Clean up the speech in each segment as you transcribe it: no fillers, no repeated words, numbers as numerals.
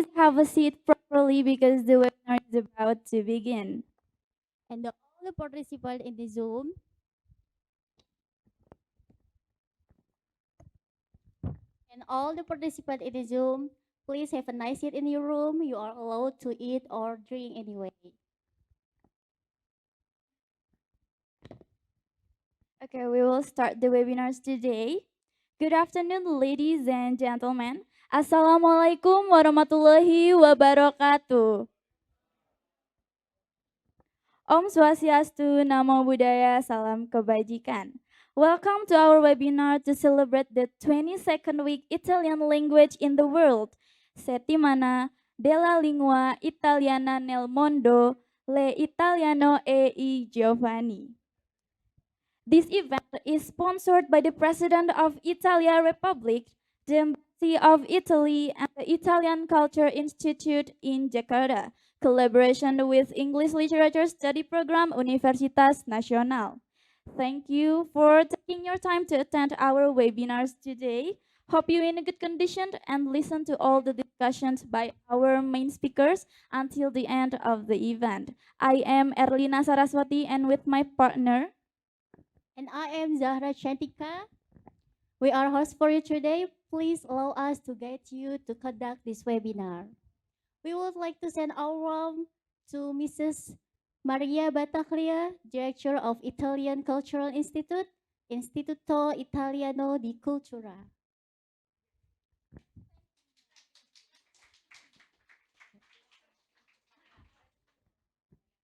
Please have a seat properly because the webinar is about to begin. And all the participants in the Zoom, please have a nice seat in your room. You are allowed to eat or drink anyway. Okay, we will start the webinars today. Good afternoon, ladies and gentlemen. Assalamualaikum warahmatullahi wabarakatuh. Om Swastiastu, Namo Buddhaya, Salam Kebajikan. Welcome to our webinar to celebrate the 22nd week Italian language in the world. Settimana della lingua italiana nel mondo, le italiano e I giovani. This event is sponsored by the President of Italia Republic, the Embassy of Italy, and the Italian Culture Institute in Jakarta, collaboration with English Literature Study Program Universitas Nasional. Thank you for taking your time to attend our webinars today. Hope you're in a good condition and listen to all the discussions by our main speakers until the end of the event. I am Erlina Saraswati and with my partner, And I am Zahra Chantika. We are hosts for you today. Please allow us to guide you to conduct this webinar. We would like to send our warm to Mrs. Maria Battaglia, Director of Italian Cultural Institute, Istituto Italiano di Cultura.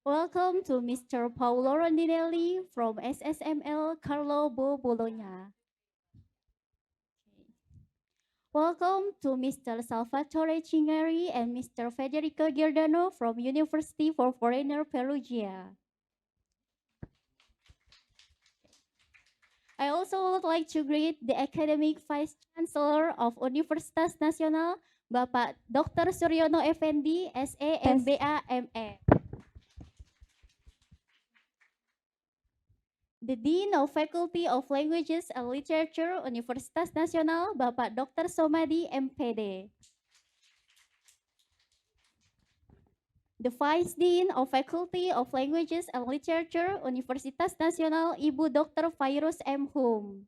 Welcome to Mr. Paolo Rondinelli from SSML Carlo Bo Bologna. Welcome to Mr. Salvatore Cingari and Mr. Federico Giordano from University for Foreigner Perugia. I also would like to greet the Academic Vice Chancellor of Universitas Nasional, Bapak Dr. Suryono Effendi, SA, MBA, MA. The Dean of Faculty of Languages and Literature, Universitas Nasional, Bapak Dr. Somadi, MPD. The Vice Dean of Faculty of Languages and Literature, Universitas Nasional, Ibu Dr. Fairuz M. Hum.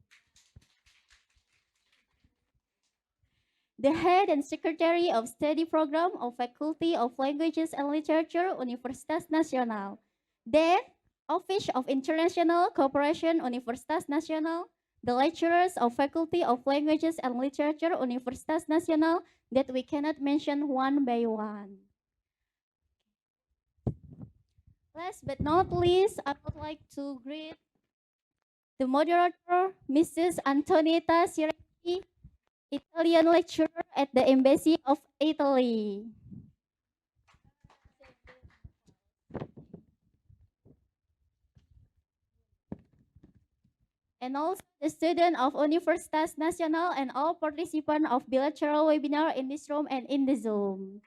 The Head and Secretary of Study Program of Faculty of Languages and Literature, Universitas Nasional. Then, Office of International Cooperation, Universitas Nasional, the lecturers of Faculty of Languages and Literature, Universitas Nasional, that we cannot mention one by one. Last but not least, I would like to greet the moderator, Mrs. Antonietta Siracchi, Italian lecturer at the Embassy of Italy. And also the student of Universitas Nasional and all participants of bilateral webinar in this room and in the Zoom.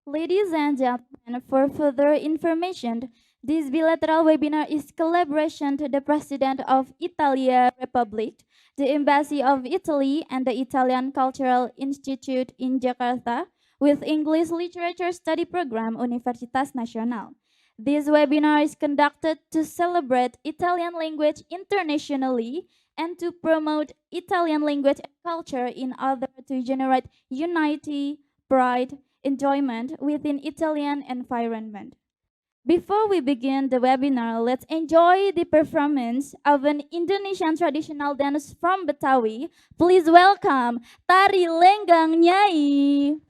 ladies and gentlemen, for further information, this bilateral webinar is collaboration to the President of Italia Republic, the Embassy of Italy, and the Italian Cultural Institute in Jakarta with English Literature Study Program Universitas Nasional. This webinar is conducted to celebrate Italian language internationally and to promote Italian language and culture in order to generate unity, pride, enjoyment within Italian environment. Before we begin the webinar, let's enjoy the performance of an Indonesian traditional dance from Betawi. Please welcome Tari Lenggang Nyai.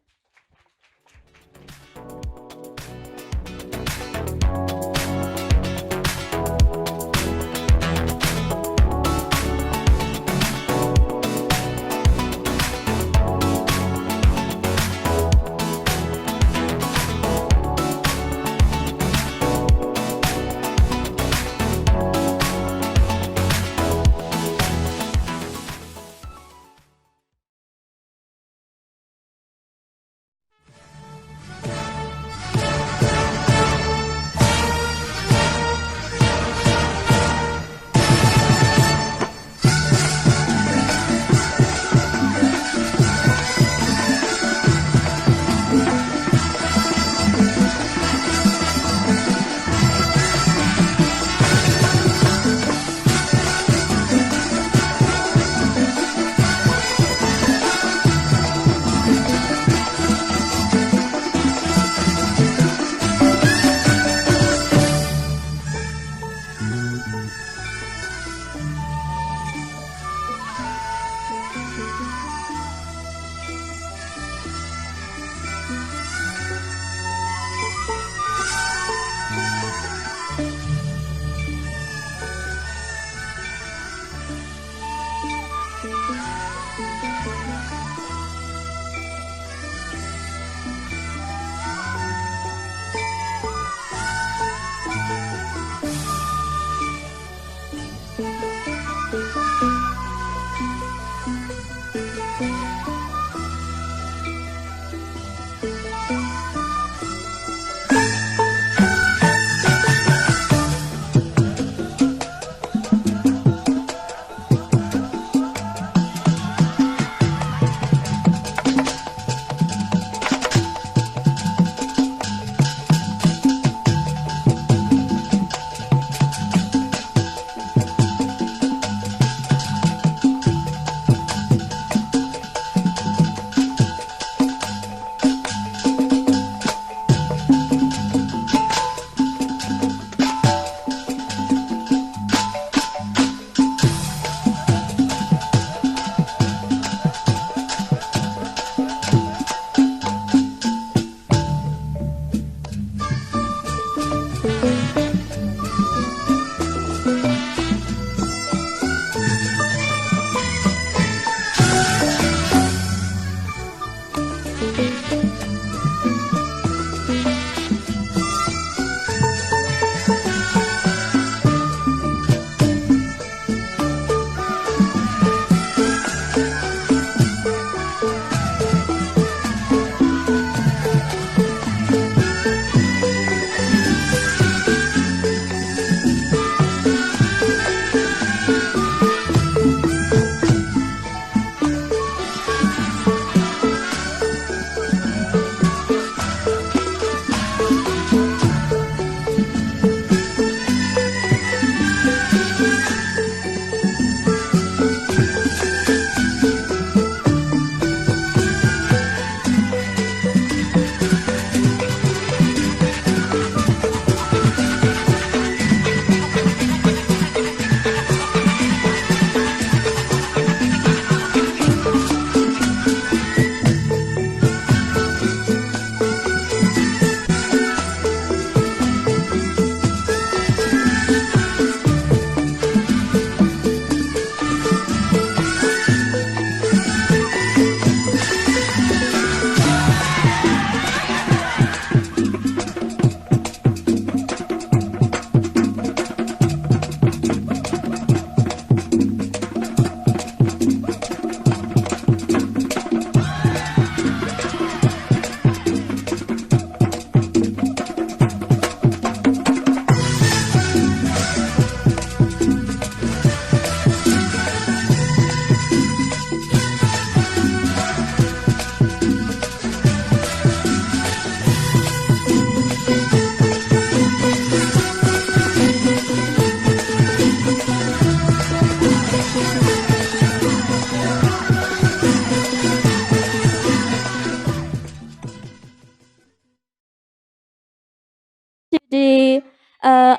the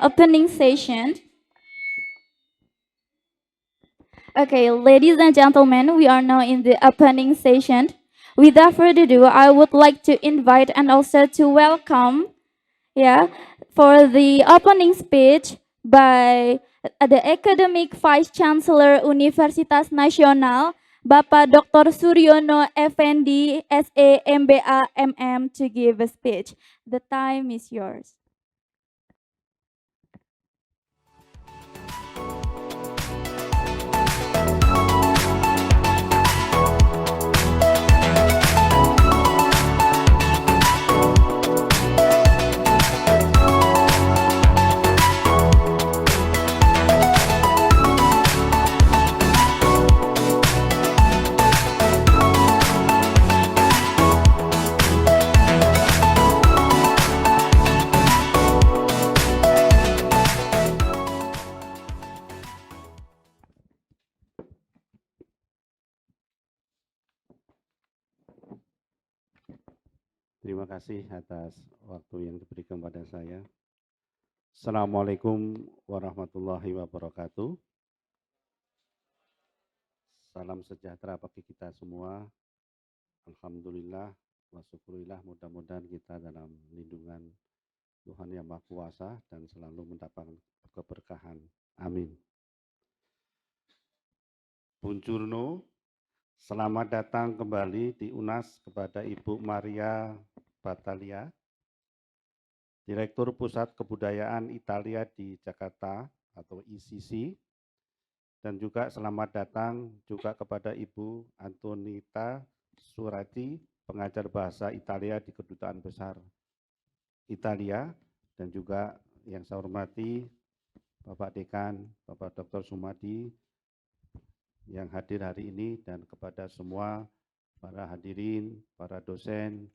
opening session. Okay, ladies and gentlemen, we are now in the opening session. Without further ado, I would like to invite and also to welcome, yeah, for the opening speech by the Academic Vice Chancellor Universitas Nasional, Bapak Dr. Suryono Effendi, SA MBA MM, to give a speech. The time is yours. Terima kasih atas waktu yang diberikan pada saya. Assalamualaikum warahmatullahi wabarakatuh. Salam sejahtera bagi kita semua. Alhamdulillah, wa syukurillah, mudah-mudahan kita dalam lindungan Tuhan Yang Maha Kuasa dan selalu mendapatkan keberkahan. Amin. Buongiorno, selamat datang kembali di UNAS kepada Ibu Maria Battaglia, Direktur Pusat Kebudayaan Italia di Jakarta atau ICC, dan juga selamat datang juga kepada Ibu Antonita Surati, pengajar bahasa Italia di Kedutaan Besar Italia, dan juga yang saya hormati Bapak Dekan, Bapak Dr. Sumadi yang hadir hari ini, dan kepada semua para hadirin, para dosen,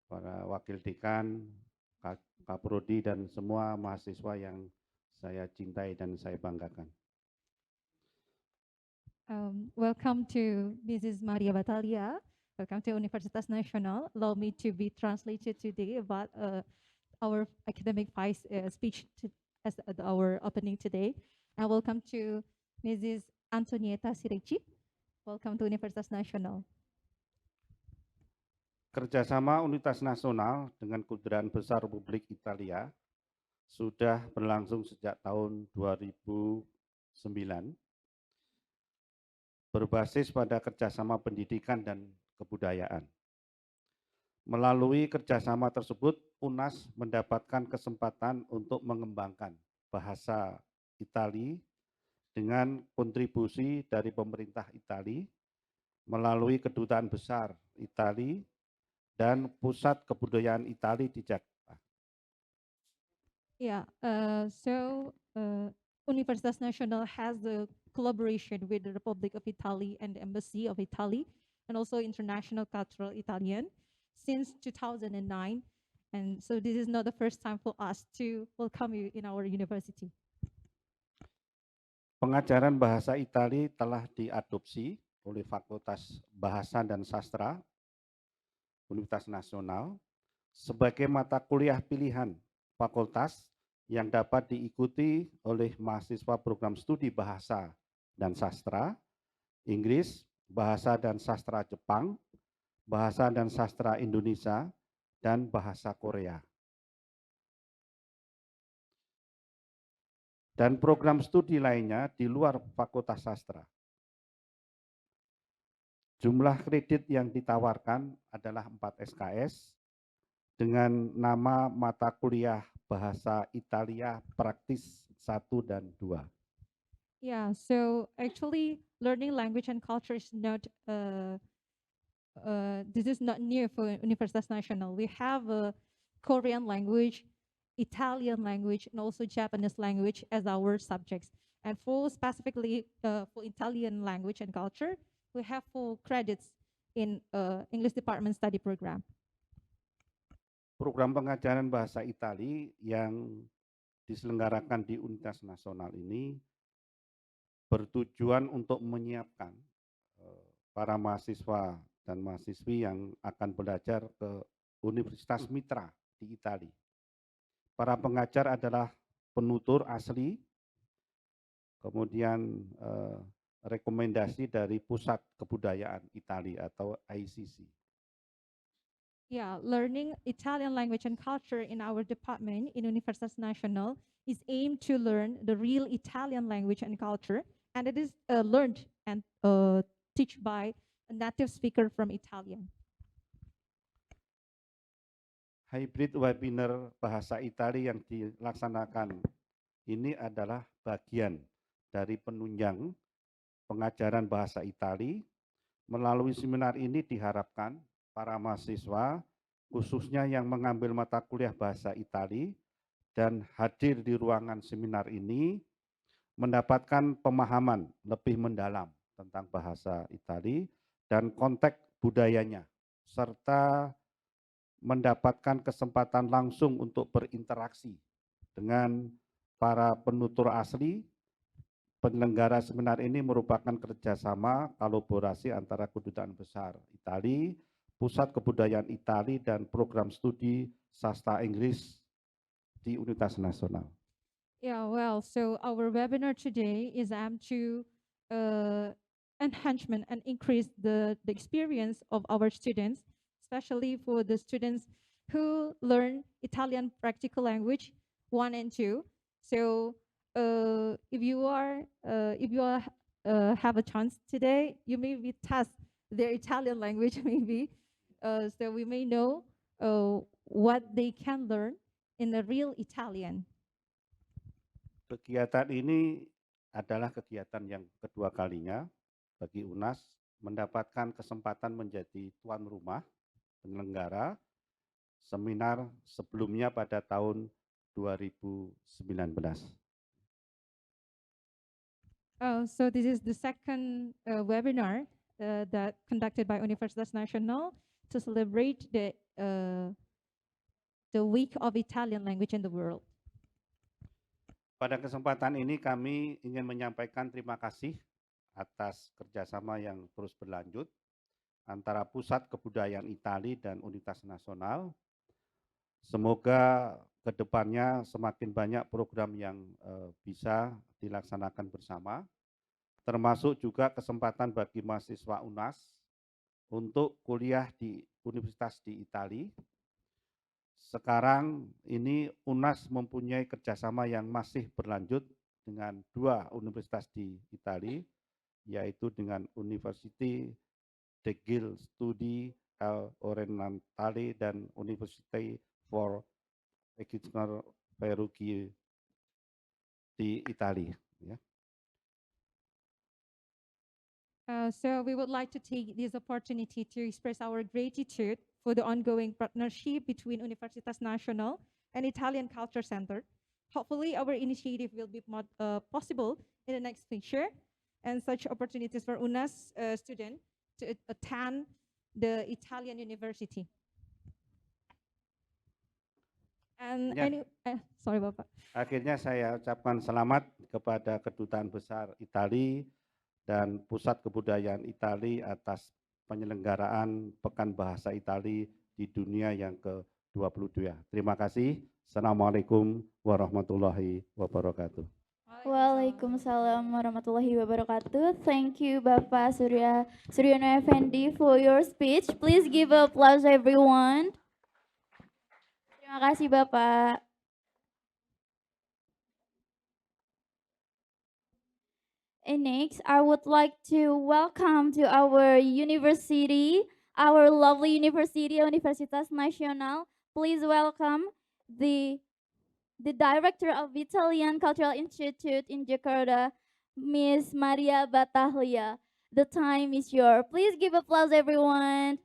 para wakil dekan, Kaprodi, dan semua mahasiswa yang saya cintai dan saya banggakan. Welcome to Mrs. Maria Battaglia. Welcome to Universitas Nasional. Allow me to be translated today about our academic vice speech as our opening today. And welcome to Mrs. Antonietta Sireci. Welcome to Universitas Nasional. Kerjasama Universitas Nasional dengan Kedutaan Besar Republik Italia sudah berlangsung sejak tahun 2009, berbasis pada kerjasama pendidikan dan kebudayaan. Melalui kerjasama tersebut, UNAS mendapatkan kesempatan untuk mengembangkan bahasa Itali dengan kontribusi dari pemerintah Itali melalui Kedutaan Besar Itali dan Pusat Kebudayaan Itali di Jakarta. Yeah, Universitas Nasional has a collaboration with the Republic of Italy and the Embassy of Italy, and also International Cultural Italian since 2009. And so this is not the first time for us to welcome you in our university. Pengajaran bahasa Itali telah diadopsi oleh Fakultas Bahasa dan Sastra Universitas Nasional sebagai mata kuliah pilihan fakultas yang dapat diikuti oleh mahasiswa program studi bahasa dan sastra, Inggris, bahasa dan sastra Jepang, bahasa dan sastra Indonesia, dan bahasa Korea. Dan program studi lainnya di luar Fakultas Sastra. Jumlah kredit yang ditawarkan adalah 4 SKS dengan nama mata kuliah Bahasa Italia Praktis 1 dan 2. Yeah, so actually learning language and culture is not, this is not new for Universitas Nasional. We have a Korean language, Italian language, and also Japanese language as our subjects. And for specifically for Italian language and culture, we have 4 credits in English Department Study Program. Program pengajaran bahasa Itali yang diselenggarakan di Universitas Nasional ini bertujuan untuk menyiapkan para mahasiswa dan mahasiswi yang akan belajar ke Universitas Mitra di Italia. Para pengajar adalah penutur asli, kemudian rekomendasi dari Pusat Kebudayaan Italia atau ICC. Yeah, learning Italian language and culture in our department in Universitas Nasional is aimed to learn the real Italian language and culture, and it is learned and taught by a native speaker from Italian. Hybrid webinar bahasa Italia yang dilaksanakan ini adalah bagian dari penunjang pengajaran bahasa Italia. Melalui seminar ini diharapkan para mahasiswa, khususnya yang mengambil mata kuliah bahasa Italia dan hadir di ruangan seminar ini, mendapatkan pemahaman lebih mendalam tentang bahasa Italia dan konteks budayanya, serta mendapatkan kesempatan langsung untuk berinteraksi dengan para penutur asli. Penyelenggara seminar ini merupakan kerjasama kolaborasi antara Kedutaan Besar Italia, Pusat Kebudayaan Italia, dan program studi Sastra Inggris di Universitas Nasional. Yeah, well, so our webinar today is to enhancement and increase the experience of our students, especially for the students who learn Italian practical language 1 and 2. So if you are have a chance today, you may be test their Italian language maybe, so we may know what they can learn in the real Italian. Kegiatan ini adalah kegiatan yang kedua kalinya bagi UNAS mendapatkan kesempatan menjadi tuan rumah penyelenggara seminar sebelumnya pada tahun 2019. So this is the second webinar that conducted by Universitas Nasional to celebrate the week of Italian language in the world. Pada kesempatan ini kami ingin menyampaikan terima kasih atas kerjasama yang terus berlanjut antara Pusat Kebudayaan Italia dan Universitas Nasional. Semoga ke depannya semakin banyak program yang bisa dilaksanakan bersama, termasuk juga kesempatan bagi mahasiswa UNAS untuk kuliah di universitas di Italia. Sekarang ini UNAS mempunyai kerjasama yang masih berlanjut dengan 2 universitas di Italia, yaitu dengan University degli Studi Orientali dan University for Educational Perugia di Italia. Ya. So we would like to take this opportunity to express our gratitude for the ongoing partnership between Universitas Nasional and Italian Culture Center. Hopefully our initiative will be possible in the next future, and such opportunities for UNAS students to attend the Italian University. And sorry Bapak. Akhirnya saya ucapkan selamat kepada Kedutaan Besar Italia dan Pusat Kebudayaan Italia atas penyelenggaraan Pekan Bahasa Italia di dunia yang ke-22. Terima kasih. Assalamualaikum warahmatullahi wabarakatuh. Waalaikumsalam warahmatullahi wabarakatuh. Thank you Bapak Suryono Effendi for your speech. Please give applause everyone. Terima kasih Bapak. And next, I would like to welcome to our university, our lovely university, Universitas Nasional. Please welcome the director of Italian Cultural Institute in Jakarta, Miss Maria Battaglia. The time is yours. Please give applause, everyone.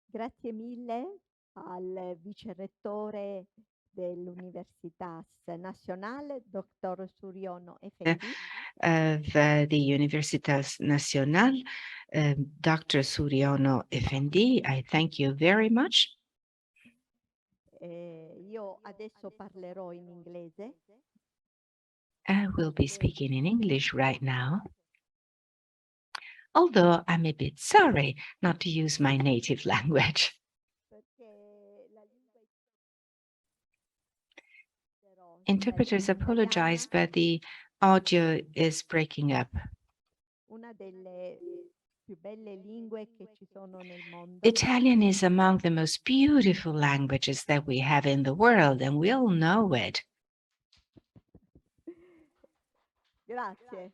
Grazie mille al vicerettore dell'Universitas Nacional, dottor Suryono Effendi, of the Universitas Nacional, Dr. Suryono Effendi. I thank you very much. Io adesso parlerò in inglese. I will be speaking in English right now, although I'm a bit sorry not to use my native language. Perché la lingua Interpreters apologize, but the audio is breaking up. una delle più belle lingue che ci sono nel mondo. Italian is among the most beautiful languages that we have in the world, and we all know it. Grazie.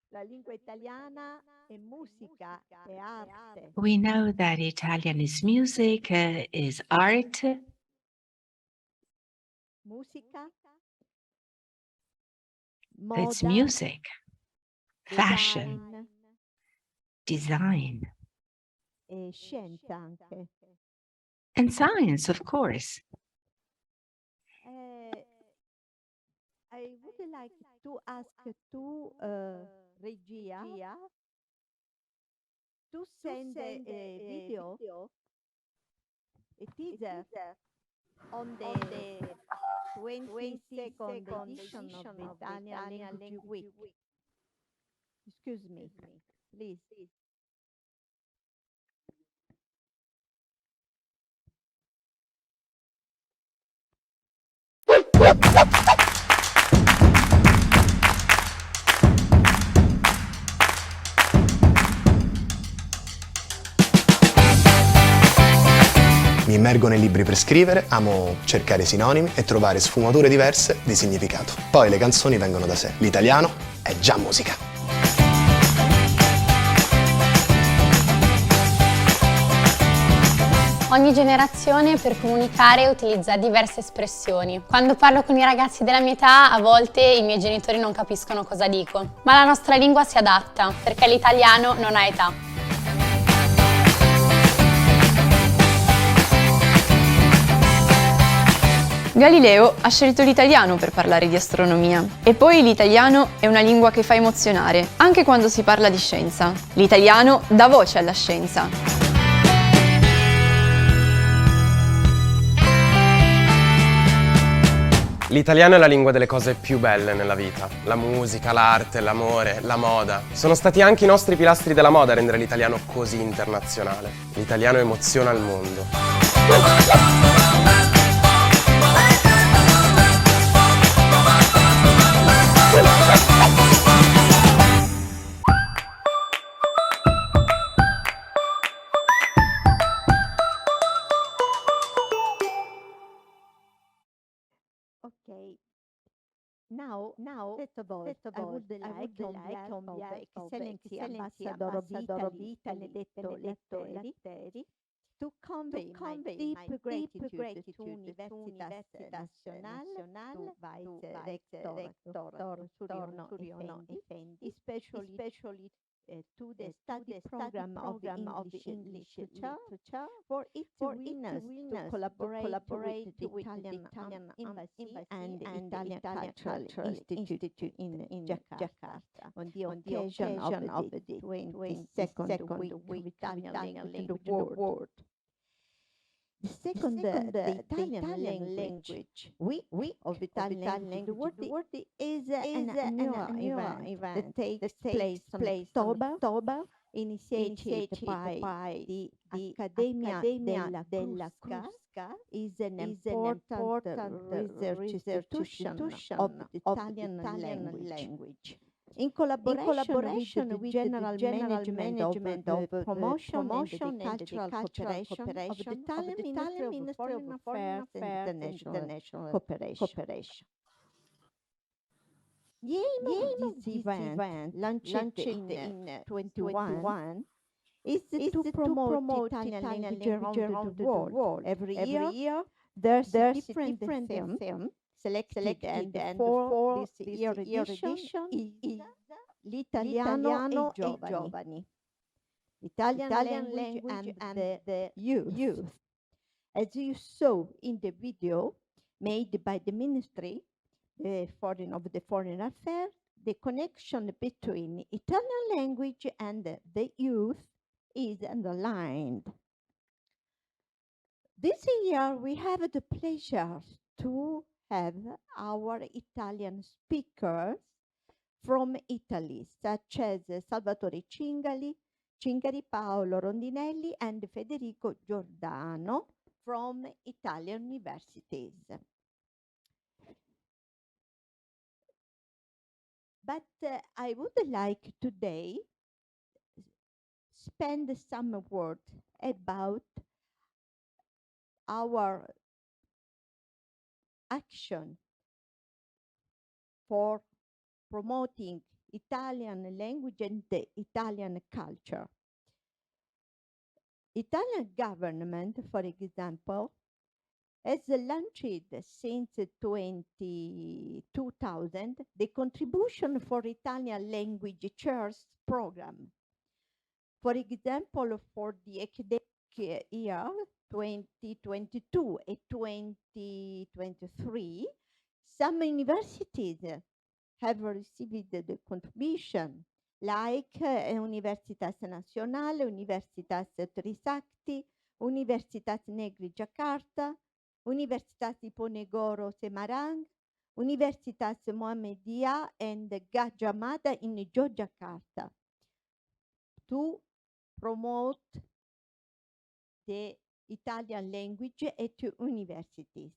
La lingua italiana è musica, è arte. We know that Italian is music, is art, Musica, it's moda, music, fashion, design design, e scienza anche. and science, of course. I would like to ask to regia to send a video, a teaser on the 22nd edition of the Italian Language Week. Excuse me, please. Mi immergo nei libri per scrivere, amo cercare sinonimi e trovare sfumature diverse di significato. Poi le canzoni vengono da sé. L'italiano è già musica. Ogni generazione per comunicare utilizza diverse espressioni. Quando parlo con i ragazzi della mia età, a volte i miei genitori non capiscono cosa dico. Ma la nostra lingua si adatta, perché l'italiano non ha età. Galileo ha scelto l'italiano per parlare di astronomia. E poi l'italiano è una lingua che fa emozionare, anche quando si parla di scienza. L'italiano dà voce alla scienza. L'italiano è la lingua delle cose più belle nella vita. La musica, l'arte, l'amore, la moda. Sono stati anche i nostri pilastri della moda a rendere l'italiano così internazionale. L'italiano emoziona il mondo. Okay. Now, first of all, I would like on behalf of Excellency Ambassador of Italy, Benedetto Letteri, to convey my deep gratitude to Universitas Nacional, to Vice Rector Dr. Suryono Effendi, especially to the study program of English literature for its willingness to collaborate with the Italian Embassy and the Italian Cultural Institute in Jakarta on the occasion of the 22nd week of Italian language in the world. The second, the Italian language week of Italian language in the world is an annual event that takes place in October, initiated by the Accademia della Crusca, is an important research institution of the Italian language. In collaboration with General Management of Promotion and Cultural Cooperation of the Italian Ministry of Foreign Affairs and International Cooperation. The aim of this event, launched in 2021, is to promote Italian language around the world. Every year, there's a different theme selected and for this year edition is l'italiano e i giovani. Italian language and the youth. As you saw in the video made by the Ministry of the Foreign Affairs, the connection between Italian language and the youth is underlined. This year, we have the pleasure to have our Italian speakers from Italy, such as Salvatore Cingari, Paolo Rondinelli, and Federico Giordano from Italian universities. But I would like today spend some words about our action for promoting Italian language and the Italian culture. Italian government, for example, has launched since 2000 the Contribution for Italian Language Chairs program. For example, for the academic year 2022 and 2023, some universities have received the contribution, like Universitas Nasional, Universitas Trisakti, Universitas Negri Jakarta, Universitas Diponegoro Semarang, Universitas Muhammadiyah, and Gajah Mada in Yogyakarta to promote the Italian language at universities.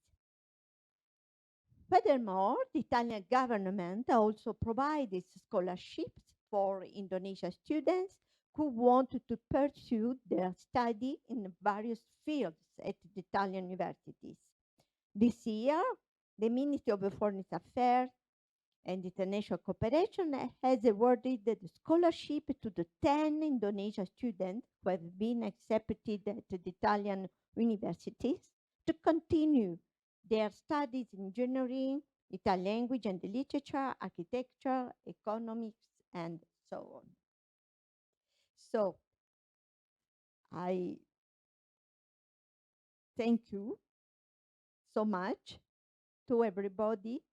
Furthermore, the Italian government also provides scholarships for Indonesian students who want to pursue their study in various fields at the Italian universities. This year, the Ministry of Foreign Affairs and International Cooperation has awarded the scholarship to the 10 Indonesian students who have been accepted at the Italian universities to continue their studies in engineering, Italian language and literature, architecture, economics, and so on. So I thank you so much to everybody,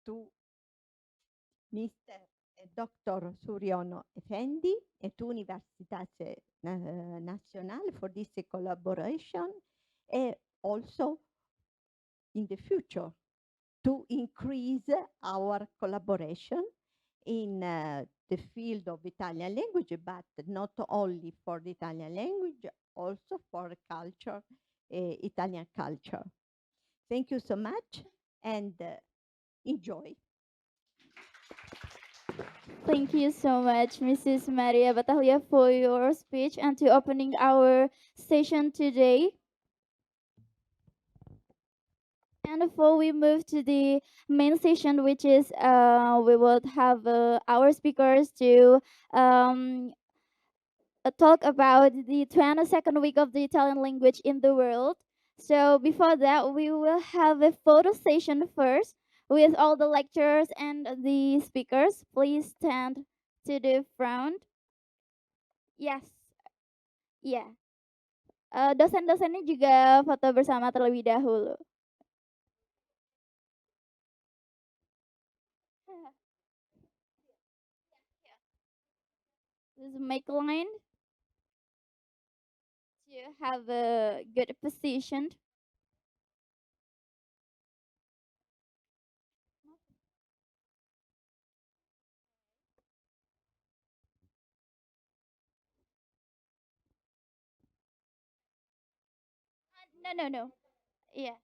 to Mr. Dr. Suryono Effendi at Universitas Nasional for this collaboration, and also in the future to increase our collaboration in the field of Italian language, but not only for the Italian language, also for culture, Italian culture. Thank you so much, and enjoy. Thank you so much, Mrs. Maria Battaglia, for your speech and to opening our session today. And before we move to the main session, which is we will have our speakers to talk about the 22nd week of the Italian language in the world. So before that, we will have a photo session first with all the lecturers and the speakers. Please stand to the front. Yes. Yeah. Dosen-dosennya juga foto bersama terlebih dahulu. This is make line to have a good position. No. Yeah.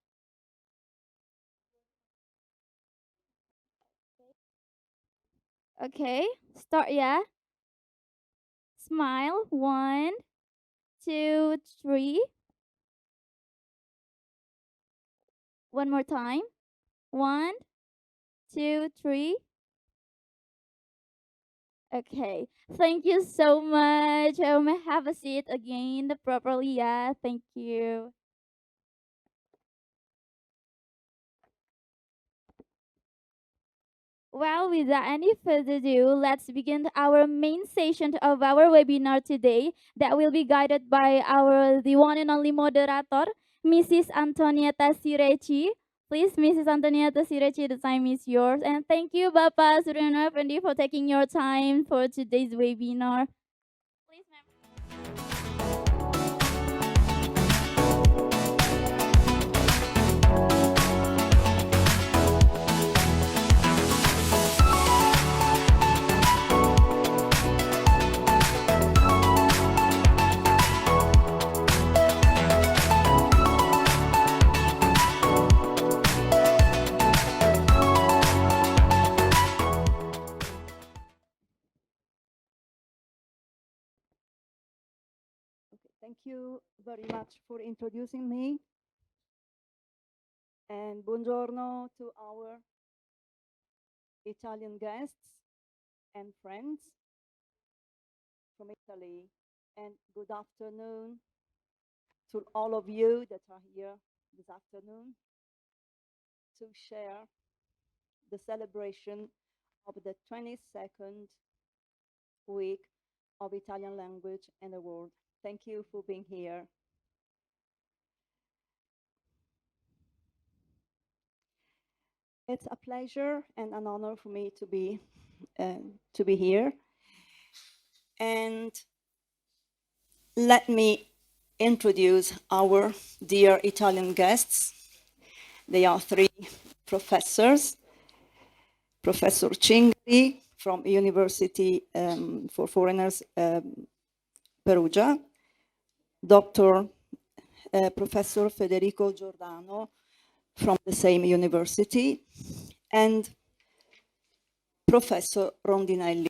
Okay. Start, yeah. Smile. 1, 2, 3. One more time. 1, 2, 3. Okay. Thank you so much. May I have a seat again properly. Yeah. Thank you. Well, without any further ado, let's begin our main session of our webinar today that will be guided by the one and only moderator, Mrs. Antonietta Sireci. Please, Mrs. Antonietta Siraci, the time is yours. And thank you, Bapak Suryono Effendi, for taking your time for today's webinar. Please, ma'am. Thank you very much for introducing me. And buongiorno to our Italian guests and friends from Italy. And good afternoon to all of you that are here this afternoon to share the celebration of the 22nd week of Italian language and the world. Thank you for being here. It's a pleasure and an honor for me to be here. And let me introduce our dear Italian guests. They are three professors. Professor Cingari from University for Foreigners, Perugia. Dr. Professor Federico Giordano from the same university, and Professor Rondinelli.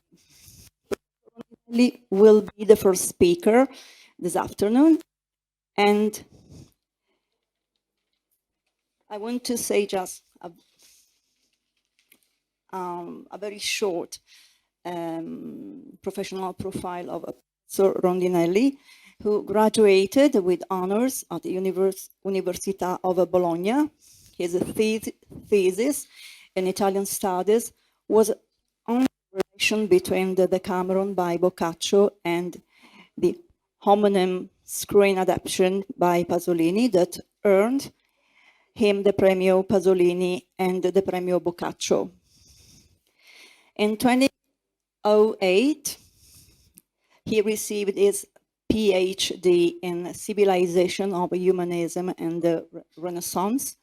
Rondinelli will be the first speaker this afternoon, and I want to say just a very short professional profile of Professor Rondinelli, who graduated with honors at the Università of Bologna. His thesis in Italian studies was on the relation between the Decameron by Boccaccio and the homonym screen adaptation by Pasolini that earned him the Premio Pasolini and the Premio Boccaccio. In 2008, he received his PhD in Civilization of Humanism and the Renaissance.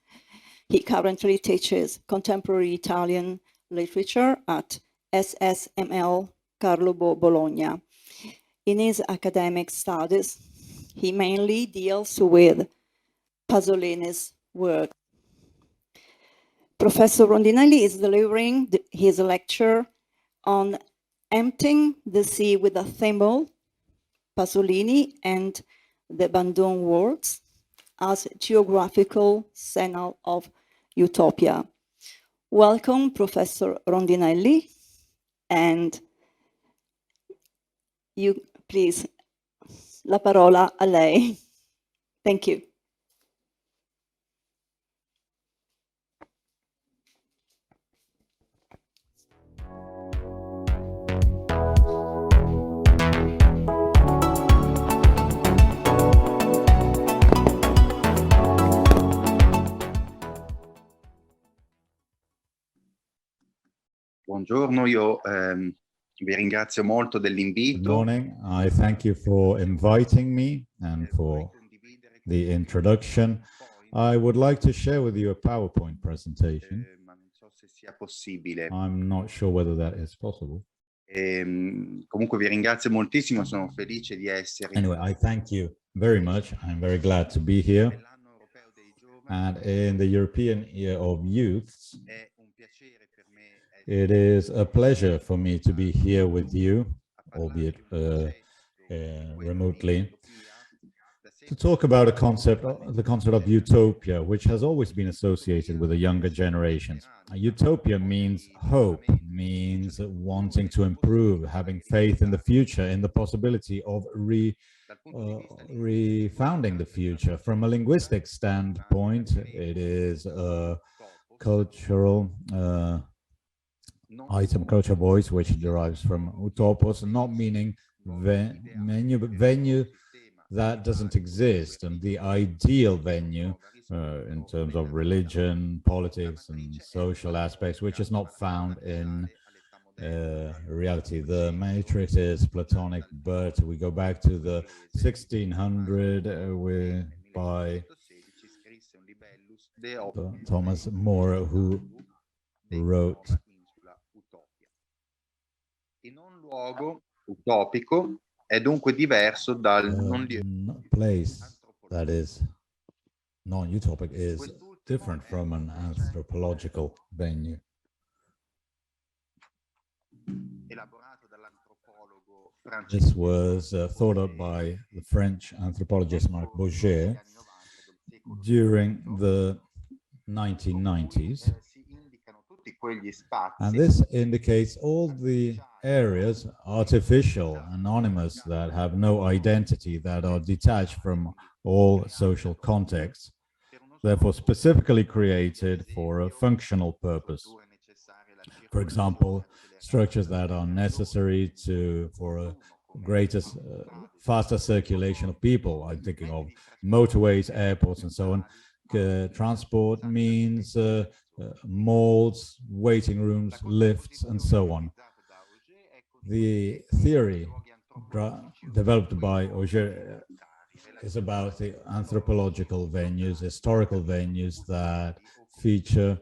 He currently teaches contemporary Italian literature at SSML Carlo Bo Bologna. In his academic studies, he mainly deals with Pasolini's work. Professor Rondinelli is delivering his lecture on Emptying the Sea with a Thimble, Pasolini and the Bandung Works as geographical signal of utopia. Welcome, Professor Rondinelli, and you, please, la parola a lei. Thank you. Buongiorno, io vi ringrazio molto dell'invito. Good morning. I thank you for inviting me and for the introduction. I would like to share with you a PowerPoint presentation. Ma non so se sia possibile. I'm not sure whether that is possible. Comunque vi ringrazio moltissimo, sono felice di essere. Anyway, I thank you very much. I'm very glad to be here. And in the European Year of Youths, it is a pleasure for me to be here with you, albeit remotely, to talk about the concept of utopia, which has always been associated with the younger generations. Utopia means hope, means wanting to improve, having faith in the future, in the possibility of refounding the future. From a linguistic standpoint, it is a cultural item, culture voice, which derives from utopos, not meaning venue, but venue that doesn't exist, and the ideal venue in terms of religion, politics, and social aspects, which is not found in reality. The matrix is Platonic, but we go back to the 1600 by Thomas More, who wrote In un luogo utopico è dunque diverso dal non place that is non-utopic is different from an anthropological venue. This was thought up by the French anthropologist Marc Bourget during the 1990s. And this indicates all the areas, artificial, anonymous, that have no identity, that are detached from all social contexts, therefore specifically created for a functional purpose. For example, structures that are necessary for a greater, faster circulation of people. I'm thinking of motorways, airports, and so on. Transport means malls, waiting rooms, lifts, and so on. The theory developed by Auger is about the anthropological venues, historical venues that feature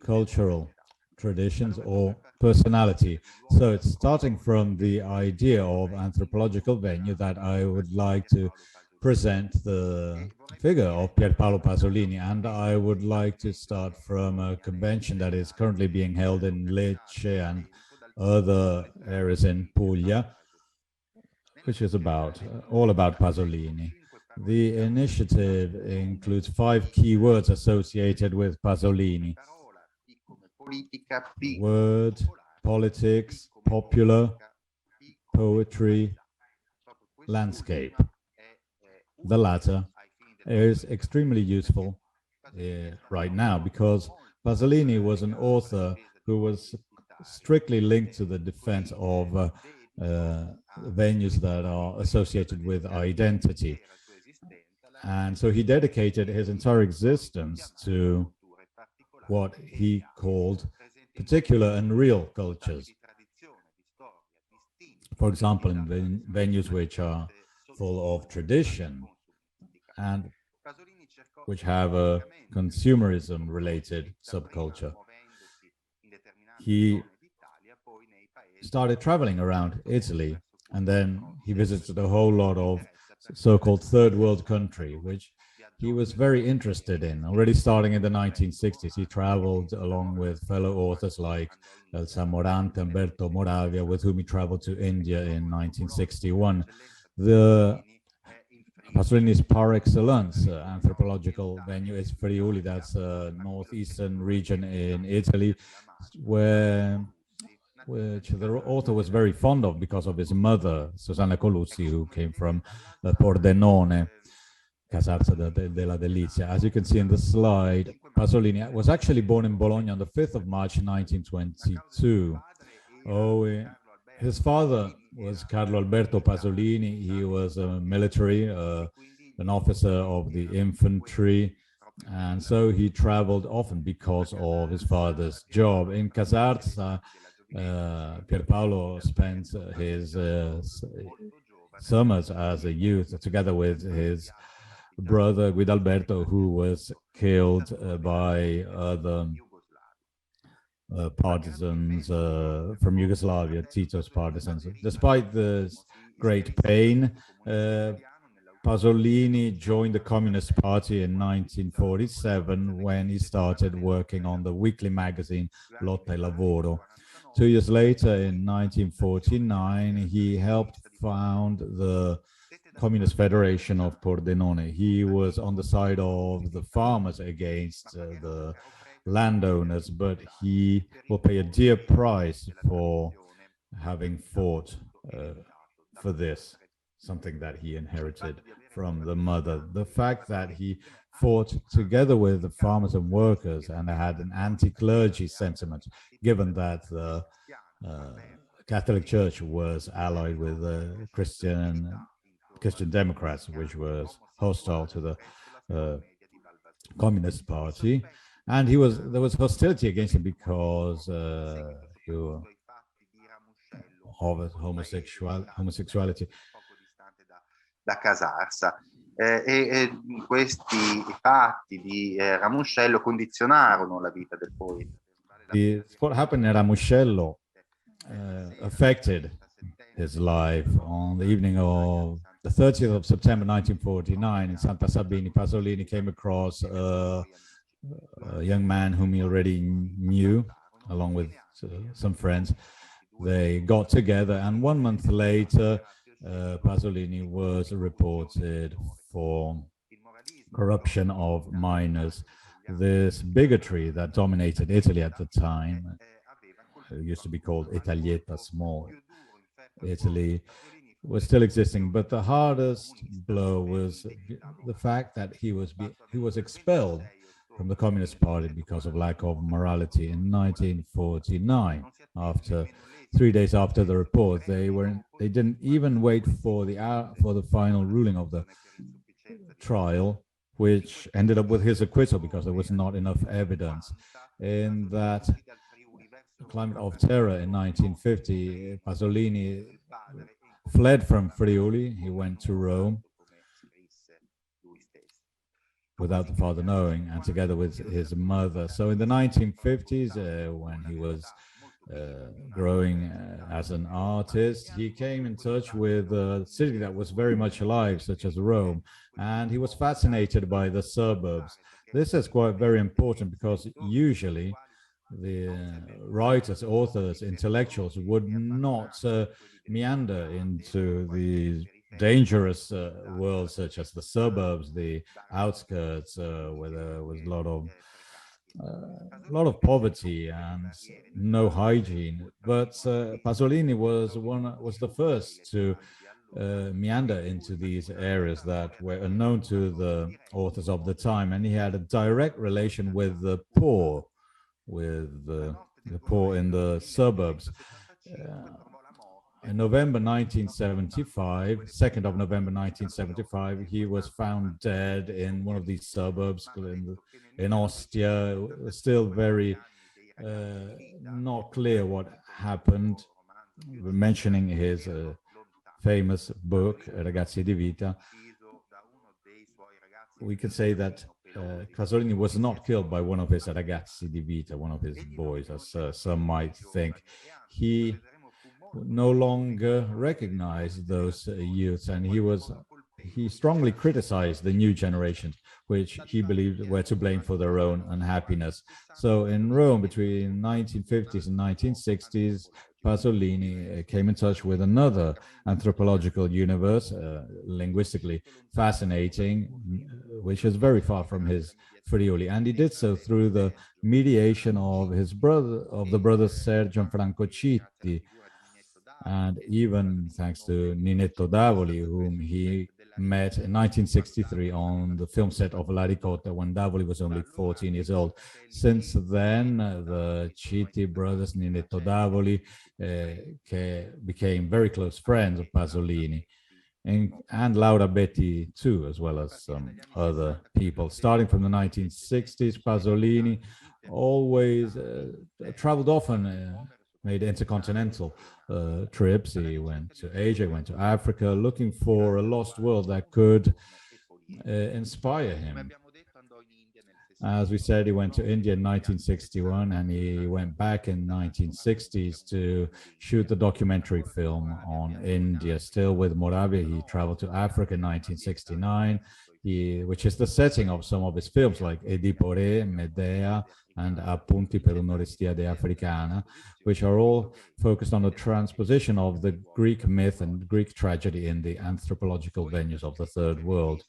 cultural traditions or personality. So it's starting from the idea of anthropological venue that I would like to present the figure of Pierpaolo Pasolini, and I would like to start from a convention that is currently being held in Lecce and other areas in Puglia, which is all about Pasolini. The initiative includes 5 key words associated with Pasolini: word, politics, popular, poetry, landscape. The latter is extremely useful right now because Pasolini was an author who was strictly linked to the defense of venues that are associated with identity. And so he dedicated his entire existence to what he called particular and real cultures. For example, in venues which are full of tradition and which have a consumerism-related subculture. He started traveling around Italy, and then he visited a whole lot of so-called third world country, which he was very interested in. Already starting in the 1960s, he traveled along with fellow authors like Elsa Morante, Umberto Moravia, with whom he traveled to India in 1961. Pasolini's par excellence anthropological venue is Friuli, that's a northeastern region in Italy, which the author was very fond of because of his mother, Susanna Coluzzi, who came from Pordenone, Casarza della Delizia. As you can see in the slide, Pasolini was actually born in Bologna on the 5th of March 1922. His father was Carlo Alberto Pasolini. He was a military, an officer of the infantry, and so he traveled often because of his father's job. In Casarza, Pierpaolo spent his summers as a youth together with his brother Guidalberto, who was killed by other partisans from Yugoslavia, Tito's partisans. Despite this great pain, Pasolini joined the Communist Party in 1947 when he started working on the weekly magazine Lotta e Lavoro. 2 years later, in 1949, he helped found the Communist Federation of Pordenone. He was on the side of the farmers against the landowners, but he will pay a dear price for having fought for this, something that he inherited from the mother. The fact that he fought together with the farmers and workers and had an anti-clergy sentiment, given that the Catholic Church was allied with the Christian Democrats, which was hostile to the Communist Party, and there was hostility against him because he was of homosexuality. Da Casarsa. Questi fatti di Ramuscello condizionarono la vita del poeta. What happened in Ramuscello affected his life. On the evening of the 30th of September 1949 in Santa Sabini, Pasolini came across a young man whom he already knew, along with some friends. They got together, and 1 month later, Pasolini was reported for corruption of minors. This bigotry that dominated Italy at the time, it used to be called Italietta, small Italy, was still existing. But the hardest blow was the fact that he was expelled from the Communist Party because of lack of morality in 1949. After 3 days after the report, they didn't even wait for the final ruling of the trial, which ended up with his acquittal because there was not enough evidence. In that climate of terror in 1950, Pasolini fled from Friuli. He went to Rome without the father knowing, and together with his mother. So in the 1950s, when he was growing as an artist, he came in touch with a city that was very much alive, such as Rome, and he was fascinated by the suburbs. This is quite very important because usually the writers, authors, intellectuals would not meander into the dangerous worlds such as the suburbs, the outskirts, where there was a lot of poverty and no hygiene. But Pasolini was the first to meander into these areas that were unknown to the authors of the time, and he had a direct relation with the poor, with the poor in the suburbs. In November 1975, 2nd of November 1975, he was found dead in one of these suburbs in Ostia. It was still very not clear what happened. We're mentioning his famous book, Ragazzi di Vita. We could say that Pasolini was not killed by one of his ragazzi di vita, one of his boys, as some might think. He no longer recognized those youths, and he strongly criticized the new generations, which he believed were to blame for their own unhappiness. So in Rome, between 1950s and 1960s, Pasolini came in touch with another anthropological universe, linguistically fascinating, which is very far from his Friuli, and he did so through the mediation of the brothers Sergio and Franco Citti, and even thanks to Ninetto Davoli, whom he met in 1963 on the film set of La Ricotta when Davoli was only 14 years old. Since then, the Citti brothers, Ninetto Davoli, became very close friends of Pasolini, and Laura Betti too, as well as some other people. Starting from the 1960s, Pasolini always traveled often, made intercontinental trips. He went to Asia, went to Africa, looking for a lost world that could inspire him. As we said, he went to India in 1961, and he went back in 1960s to shoot the documentary film on India. Still with Moravia, he traveled to Africa in 1969, which is the setting of some of his films like Edipo Re, Medea, and Appunti per un'Orestia de Africana, which are all focused on the transposition of the Greek myth and Greek tragedy in the anthropological venues of the Third World.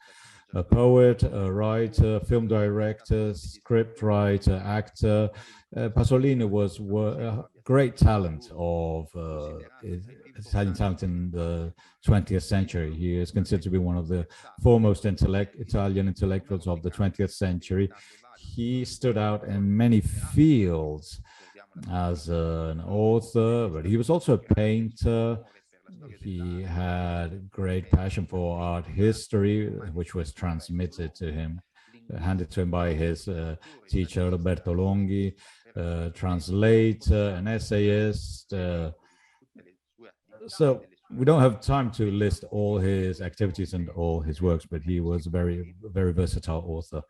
A poet, a writer, film director, script writer, actor, Pasolini was a great talent of Italian talent in the 20th century. He is considered to be one of the foremost Italian intellectuals of the 20th century. He stood out in many fields as an author, but he was also a painter. He had great passion for art history, which was transmitted to him, handed to him by his teacher Roberto Longhi, translator, an essayist. So we don't have time to list all his activities and all his works, but he was a very versatile author.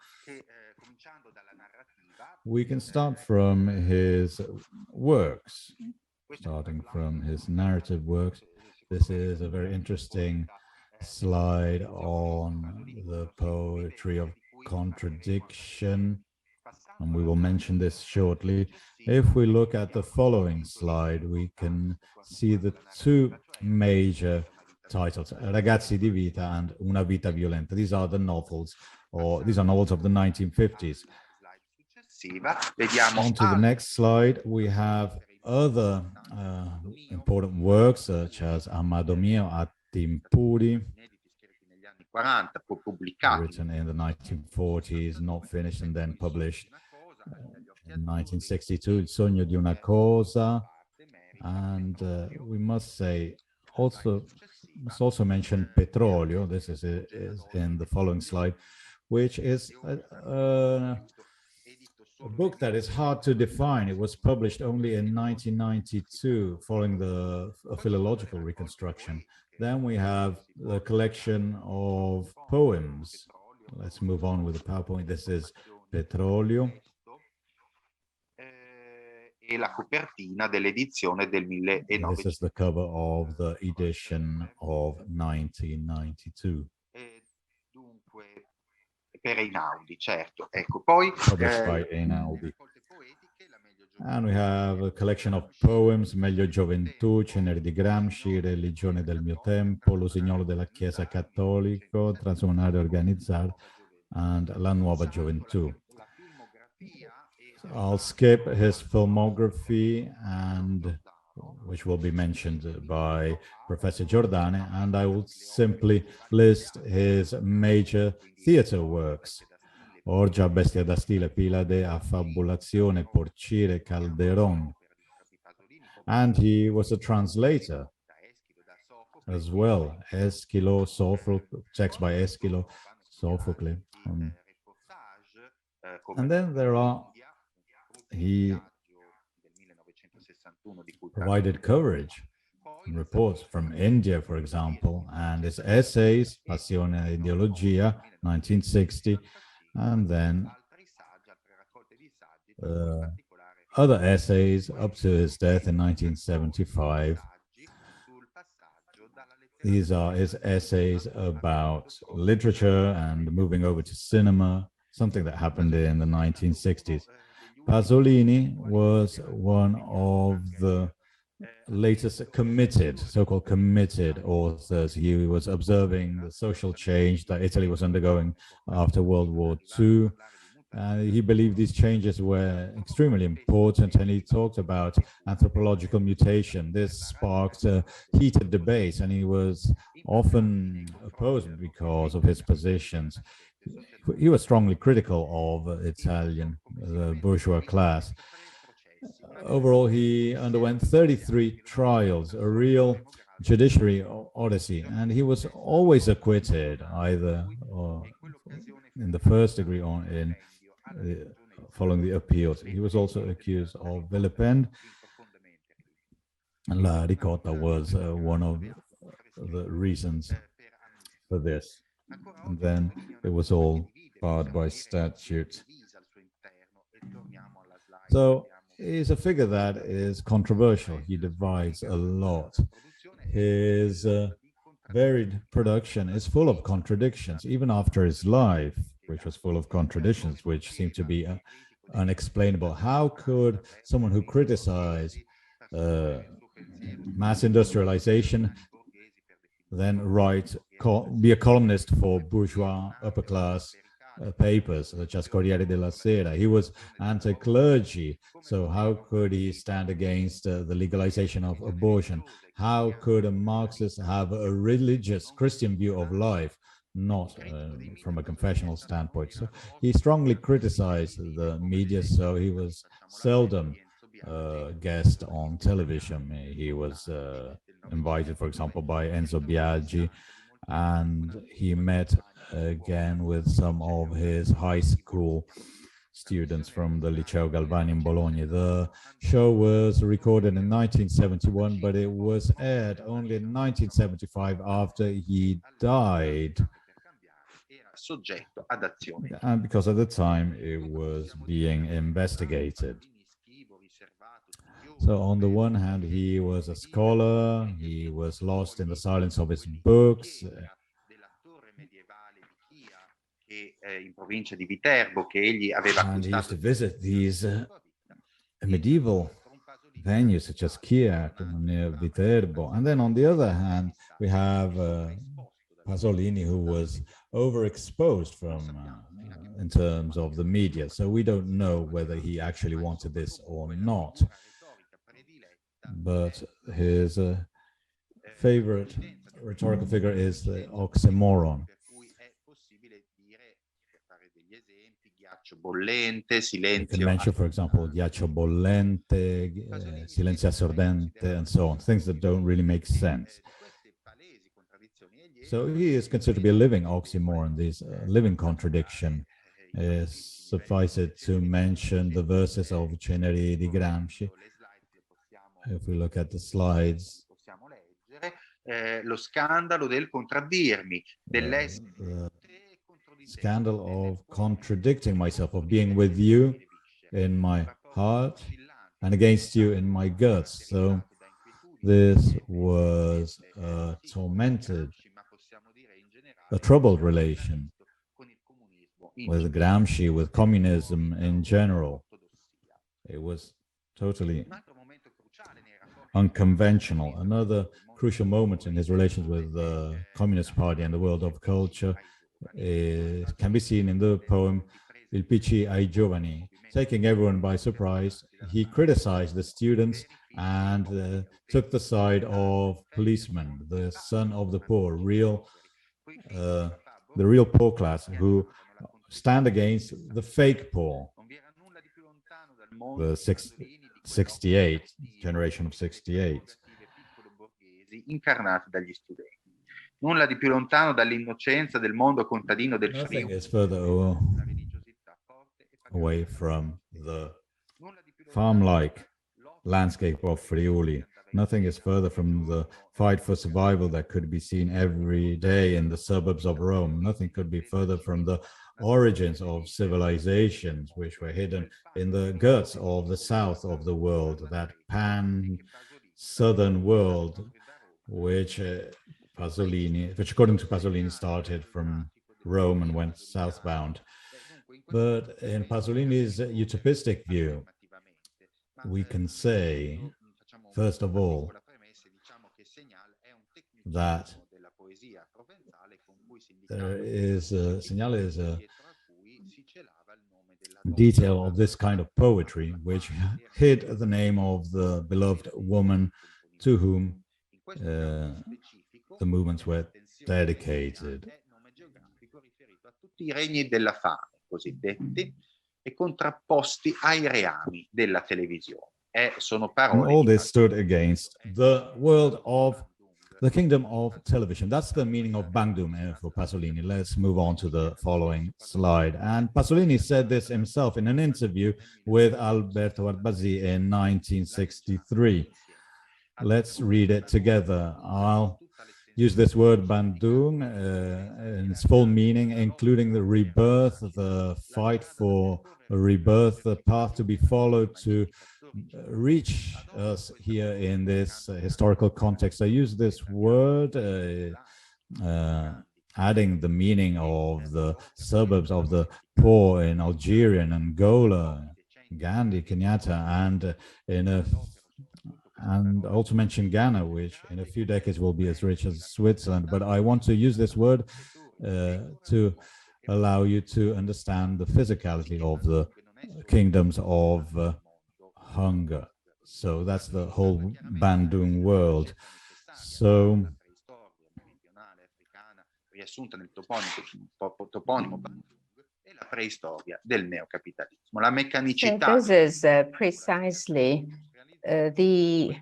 We can start from his works, starting from his narrative works. This is a very interesting slide on the poetry of contradiction, and we will mention this shortly. If we look at the following slide, we can see the two major titles, Ragazzi di Vita and Una Vita Violenta. These are the novels, or these are novels of the 1950s. On to the next slide, we have other important works such as Amado Mio, Atti Impuri, written in the 1940s, not finished and then published in 1962, Il sogno di una cosa, and we must also mention Petrolio. This is in the following slide, which is a book that is hard to define. It was published only in 1992, following a philological reconstruction. Then we have the collection of poems. Let's move on with the PowerPoint. This is Petrolio. E la copertina dell'edizione del 1992. This is the cover of the edition of 1992. Dunque, per Einaudi, certo. Ecco, poi published by Einaudi. And we have a collection of poems, Meglio Gioventù, Ceneri di Gramsci, Religione del mio tempo, L'usignolo della Chiesa Cattolico, Transumanare Organizzare, and La Nuova Gioventù. I'll skip his filmography, and which will be mentioned by Professor Giordane, and I will simply list his major theater works. Orgia, Bestia da stile, Pilade, Affabulazione, Porcire, Calderon. And he was a translator as well. Eschilo, Sophocles, text by Eschilo, Sophocles. And then he provided coverage and reports from India, for example, and his essays, Passione e Ideologia, 1960, and then other essays up to his death in 1975. These are his essays about literature and moving over to cinema, something that happened in the 1960s. Pasolini was one of the latest so-called committed authors. He was observing the social change that Italy was undergoing after World War II. He believed these changes were extremely important, and he talked about anthropological mutation. This sparked a heated debate, and he was often opposed because of his positions. He was strongly critical of Italian bourgeois class. Overall, he underwent 33 trials, a real judiciary odyssey, and he was always acquitted, either in the first degree or in following the appeals. He was also accused of vilipende. La ricotta was one of the reasons for this. And then it was all barred by statute. So he's a figure that is controversial. He divides a lot. His varied production is full of contradictions, even after his life, which was full of contradictions, which seem to be unexplainable. How could someone who criticized mass industrialization then be a columnist for bourgeois upper class papers such as Corriere della Sera? He was anti-clergy, so how could he stand against the legalization of abortion? How could a Marxist have a religious Christian view of life, not from a confessional standpoint? So he strongly criticized the media, so he was seldom guest on television. He was invited, for example, by Enzo Biaggi, and he met again with some of his high school students from the Liceo Galvani in Bologna. The show was recorded in 1971, but it was aired only in 1975 after he died. Soggetto ad azione. And because at the time it was being investigated. So on the one hand, he was a scholar, he was lost in the silence of his books. In provincia di Viterbo, che egli aveva And he used acquistato. to visit these medieval venues such as Chiac near Viterbo. And then on the other hand, we have Pasolini, who was overexposed in terms of the media. So we don't know whether he actually wanted this or not. But his favorite rhetorical figure is the oxymoron. You can mention, for example, ghiaccio bollente, silenzio assordente, and so on, things that don't really make sense. So he is considered to be a living oxymoron, this living contradiction. Suffice it to mention the verses of Ceneri di Gramsci. If we look at the slides, lo scandalo del contraddirmi, scandal of contradicting myself, of being with you in my heart and against you in my guts. So this was a tormented, a troubled relation with Gramsci, with communism in general. It was totally unconventional. Another crucial moment in his relations with the Communist Party and the world of culture can be seen in the poem Il PC ai giovani. Taking everyone by surprise, he criticized the students and took the side of policemen, the son of the poor, the real poor class, who stand against the fake poor, the 68, generation of 68. Incarnati dagli studenti. Nulla di più lontano dall'innocenza del mondo contadino del Nothing Friuli. is further away from the farm-like landscape of Friuli. Nothing is further from the fight for survival that could be seen every day in the suburbs of Rome. Nothing could be further from the origins of civilizations which were hidden in the guts of the south of the world, that pan-southern world which according to Pasolini started from Rome and went southbound. But in Pasolini's utopistic view, we can say, first of all, that Segnale is a detail of this kind of poetry which hid the name of the beloved woman to whom the movements were dedicated. Tutti i regni della fame, cosiddetti, e contrapposti ai reami della televisione. Sono And parole. all this stood against the world of the kingdom of television. That's the meaning of Bandung for Pasolini. Let's move on to the following slide. And Pasolini said this himself in an interview with Alberto Arbasi in 1963. Let's read it together. I'll use this word Bandung in its full meaning, including the rebirth, the fight for a rebirth, the path to be followed to reach us here in this historical context. I use this word adding the meaning of the suburbs of the poor in Algeria and Angola, Gandhi, Kenyatta, and also mention Ghana, which in a few decades will be as rich as Switzerland. But I want to use this word to allow you to understand the physicality of the kingdoms of hunger. So that's the whole Bandung world. So riassunta nel toponimo e la preistoria del neocapitalismo. La meccanicità. So this is precisely the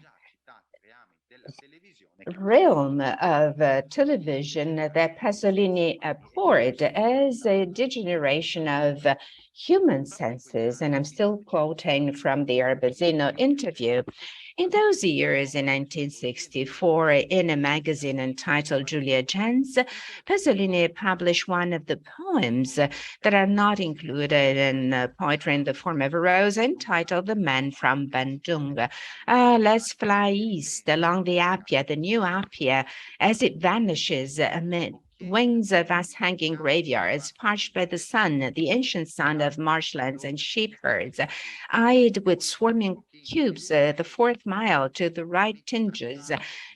realm of television that Pasolini poured as a degeneration of human senses. And I'm still quoting from the Arbazzino interview. In those years, in 1964, in a magazine entitled Giulia Gens, Pasolini published one of the poems that are not included in Poetry in the Form of a Rose, entitled The Man from Bandung. Let's fly east along the Appia, the new Appia, as it vanishes amid wings of vast-hanging graveyards, parched by the sun, the ancient sun of marshlands and sheep herds, eyed with swarming cubes, the fourth mile to the right tinges,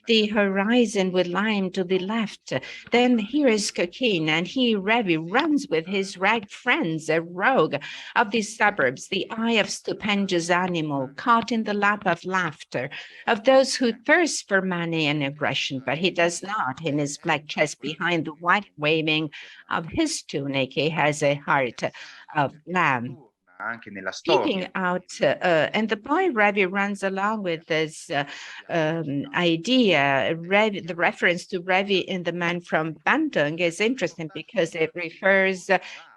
the horizon with lime to the left. Then here is cocaine, and he, Revi, runs with his ragged friends, a rogue of these suburbs, the eye of stupendous animal, caught in the lap of laughter, of those who thirst for money and aggression, but he does not. In his black chest, behind the white waving of his tunic, he has a heart of lamb. Speaking out, and the boy Revi runs along with this idea. The reference to Revi in The Man from Bandung is interesting because it refers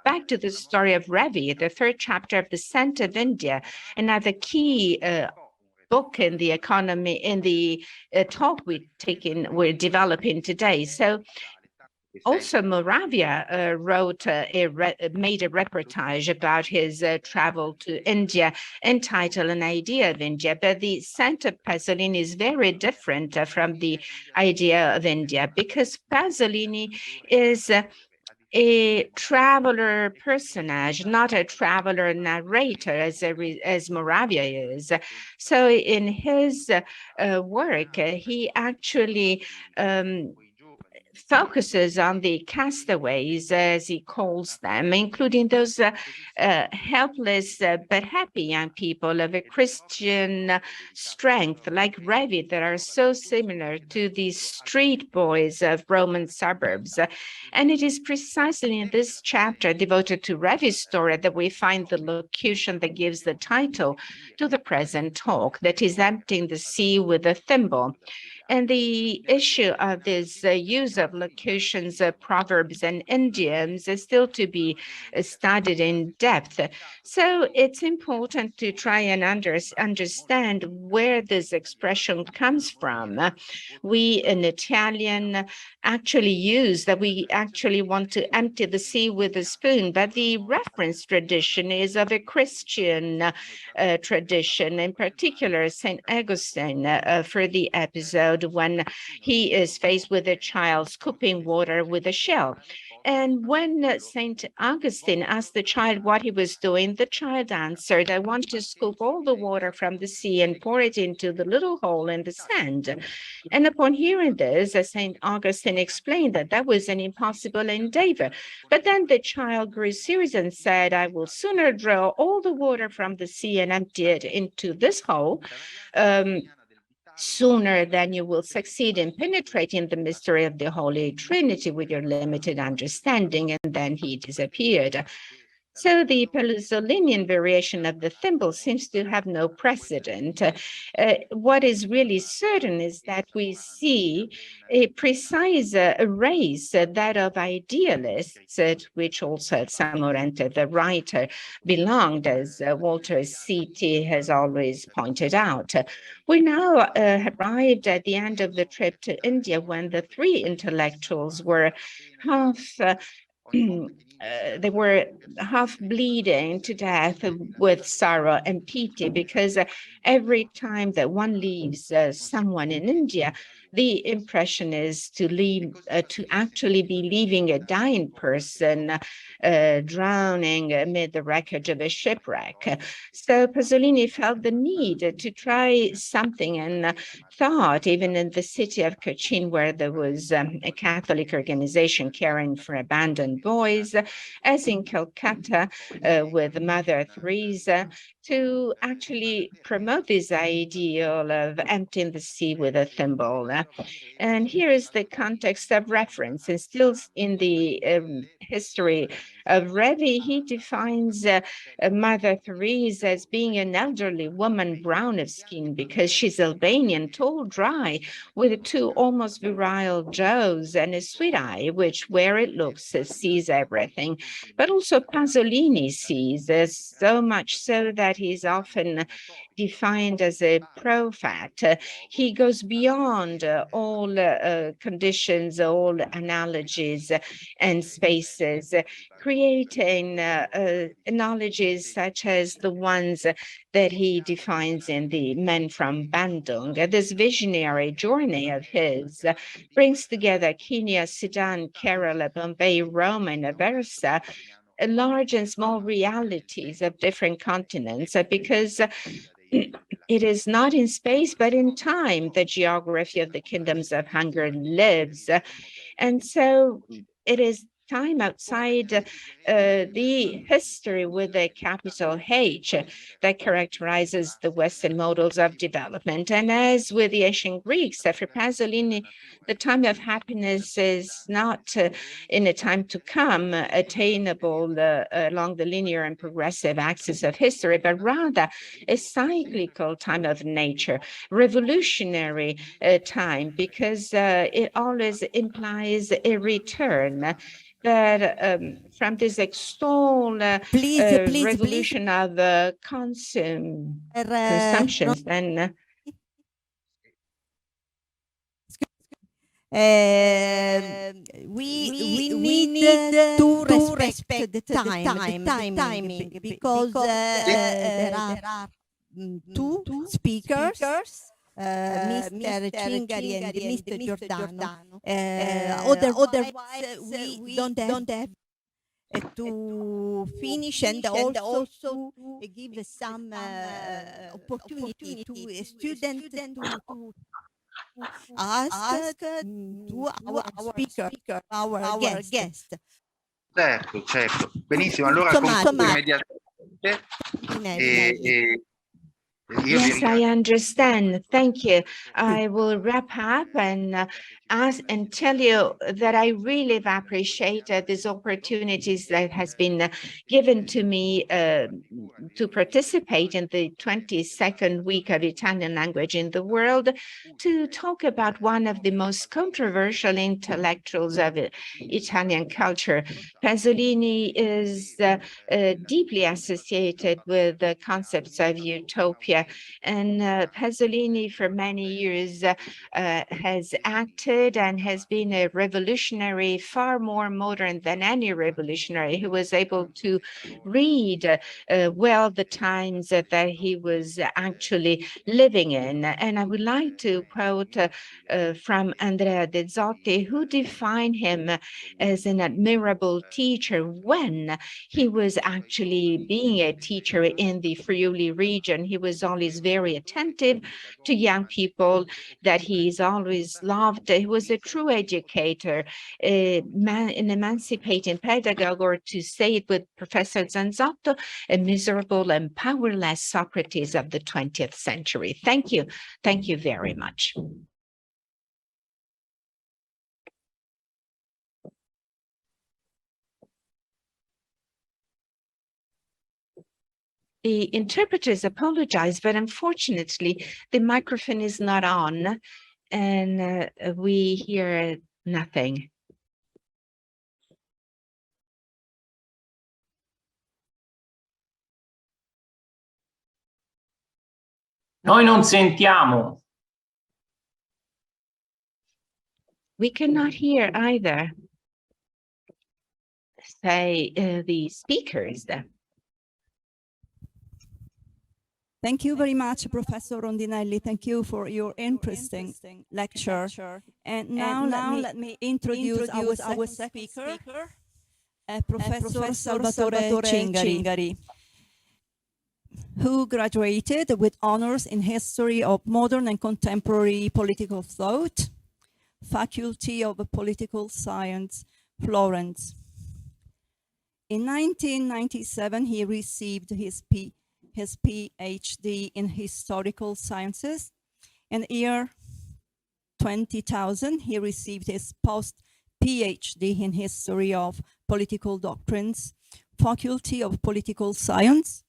back to the story of Revi, the third chapter of The Scent of India, another key book in the economy, in the talk we're developing today. So also, Moravia made a reportage about his travel to India entitled An Idea of India, but the scent of Pasolini is very different from the idea of India, because Pasolini is a traveler personage, not a traveler narrator as Moravia is. So in his work, he actually focuses on the castaways, as he calls them, including those helpless but happy young people of a Christian strength, like Revi, that are so similar to the street boys of Roman suburbs. And it is precisely in this chapter devoted to Revi's story that we find the locution that gives the title to the present talk, that is emptying the sea with a thimble. And the issue of this use of locutions, proverbs, and idioms is still to be studied in depth. So it's important to try and understand where this expression comes from. We in Italian actually use that we actually want to empty the sea with a spoon, but the reference tradition is of a Christian tradition, in particular St. Augustine, for the episode when he is faced with a child scooping water with a shell. And when St. Augustine asked the child what he was doing, the child answered, I want to scoop all the water from the sea and pour it into the little hole in the sand. And upon hearing this, St. Augustine explained that that was an impossible endeavor. But then the child grew serious and said, I will sooner draw all the water from the sea and empty it into this hole, sooner than you will succeed in penetrating the mystery of the Holy Trinity with your limited understanding. And then he disappeared. So the Pasolinian variation of the thimble seems to have no precedent. What is really certain is that we see a precise race, that of idealists, which also Samorente, the writer, belonged, as Walter C.T. has always pointed out. We now arrived at the end of the trip to India when the three intellectuals were they were half bleeding to death with sorrow and pity, because every time that one leaves someone in India, the impression is to actually be leaving a dying person drowning amid the wreckage of a shipwreck. So Pasolini felt the need to try something, and thought, even in the city of Cochin, where there was a Catholic organization caring for abandoned boys, as in Calcutta with Mother Teresa, to actually promote this ideal of emptying the sea with a thimble. Sastra. And here is the context of reference. And still in the history of Revi, he defines Mother Therese as being an elderly woman, brown of skin, because she's Albanian, tall, dry, with two almost virile jaws and a sweet eye, which, where it looks, sees everything. But also Pasolini sees, so much so that he's often defined as a prophet. He goes beyond all conditions, all analogies and spaces, creating analogies such as the ones that he defines in the Men from Bandung. This visionary journey of his brings together Kenya, Sudan, Kerala, Bombay, Rome, and Aversa, large and small realities of different continents, because it is not in space, but in time, the geography of the kingdoms of hunger lives. And so it is time outside the history with a capital H that characterizes the Western models of development. And as with the ancient Greeks, for Pasolini, the time of happiness is not in a time to come attainable along the linear and progressive axis of history, but rather a cyclical time of nature, revolutionary time, because it always implies a return that from this extol revolution of consumptions, then we need to respect the timing, because there are two speakers, Mr. Cingari and Mr. Giordano. Otherwise, we don't have to finish, and also to give some opportunity to students to ask to our speaker, our guest. Certo, certo. Benissimo, allora concludo immediatamente. Yes, I understand. Thank you. I will wrap up and ask and tell you that I really have appreciated these opportunities that has been given to me to participate in the 22nd week of Italian language in the world, to talk about one of the most controversial intellectuals of Italian culture. Pasolini is deeply associated with the concepts of utopia. And Pasolini, for many years, has acted and has been a revolutionary, far more modern than any revolutionary, who was able to read well the times that he was actually living in. And I would like to quote from Andrea De Zotti, who defined him as an admirable teacher when he was actually being a teacher in the Friuli region. He was always very attentive to young people that he's always loved. He was a true educator, an emancipating pedagogue, or to say it with Professor Zanzotto, a miserable and powerless Socrates of the 20th century. Thank you. Thank you very much. The interpreters apologize, but unfortunately, the microphone is not on, and we hear nothing. Noi non sentiamo. We cannot hear either. Say the speakers. Thank you very much, Professor Rondinelli. Thank you for your interesting lecture. And now let me introduce our second speaker, Professor Salvatore Cingari, who graduated with honors in History of Modern and Contemporary Political Thought, Faculty of Political Science, Florence. In 1997, he received his PhD in Historical Sciences, and a year 2000, he received his post-PhD in History of Political Doctrines, Faculty of Political Science,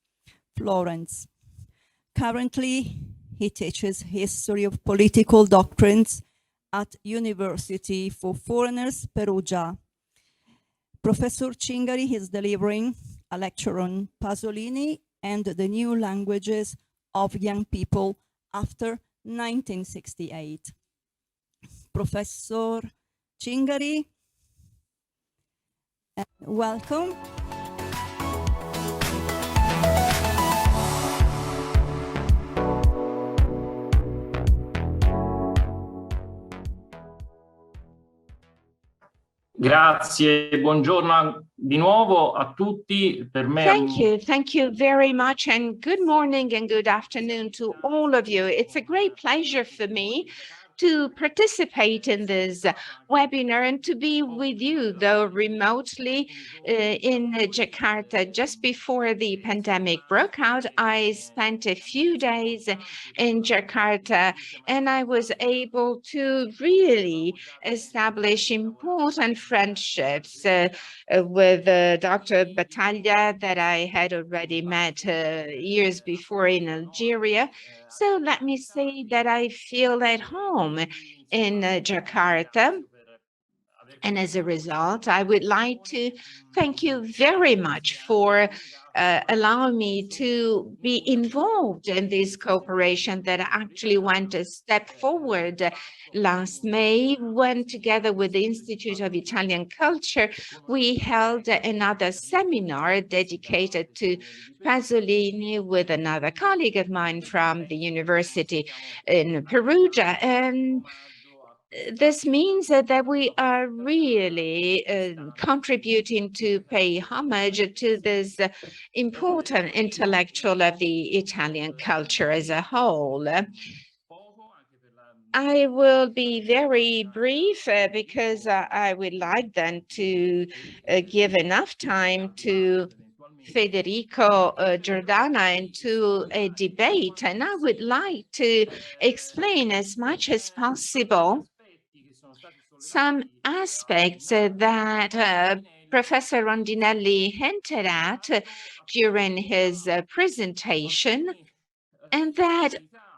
Florence. Currently, he teaches History of Political Doctrines at University for Foreigners, Perugia. Professor Cingari is delivering a lecture on Pasolini and the new languages of young people after 1968. Professor Cingari, welcome. Grazie, buongiorno di nuovo a tutti. Per me Thank you very much, and good morning and good afternoon to all of you. It's a great pleasure for me to participate in this webinar and to be with you, though remotely in Jakarta. Just before the pandemic broke out, I spent a few days in Jakarta, and I was able to really establish important friendships with Dr. Battaglia that I had already met years before in Algeria. So let me say that I feel at home in Jakarta. And as a result, I would like to thank you very much for allowing me to be involved in this cooperation that actually went a step forward last May, when together with the Institute of Italian Culture, we held another seminar dedicated to Pasolini with another colleague of mine from the university in Perugia. And this means that we are really contributing to pay homage to this important intellectual of the Italian culture as a whole. I will be very brief because I would like then to give enough time to Federico Giordana into a debate, and I would like to explain as much as possible some aspects that Professor Rondinelli hinted at during his presentation, and that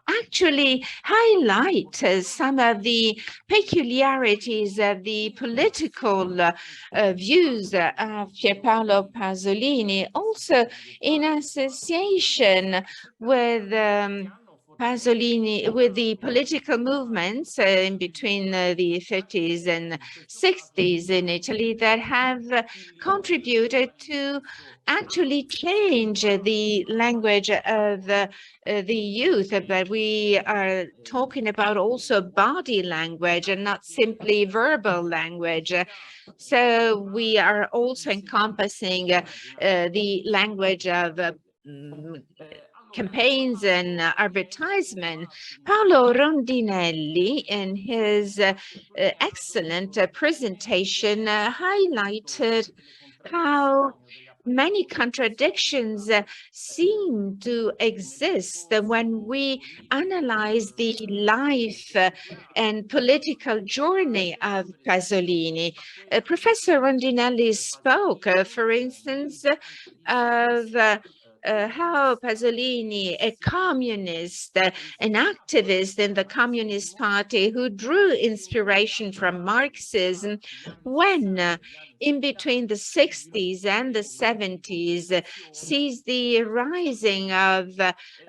actually highlight some of the peculiarities of the political views of Pierpaolo Pasolini, also in association with Pasolini, with the political movements in between the 50s and 60s in Italy that have contributed to actually change the language of the youth, but we are talking about also body language and not simply verbal language. So we are also encompassing the language of campaigns and advertisement. Paolo Rondinelli, in his excellent presentation, highlighted how many contradictions seem to exist when we analyze the life and political journey of Pasolini. Professor Rondinelli spoke, for instance, of how Pasolini, a communist, an activist in the Communist Party who drew inspiration from Marxism, when in between the 60s and the 70s sees the rising of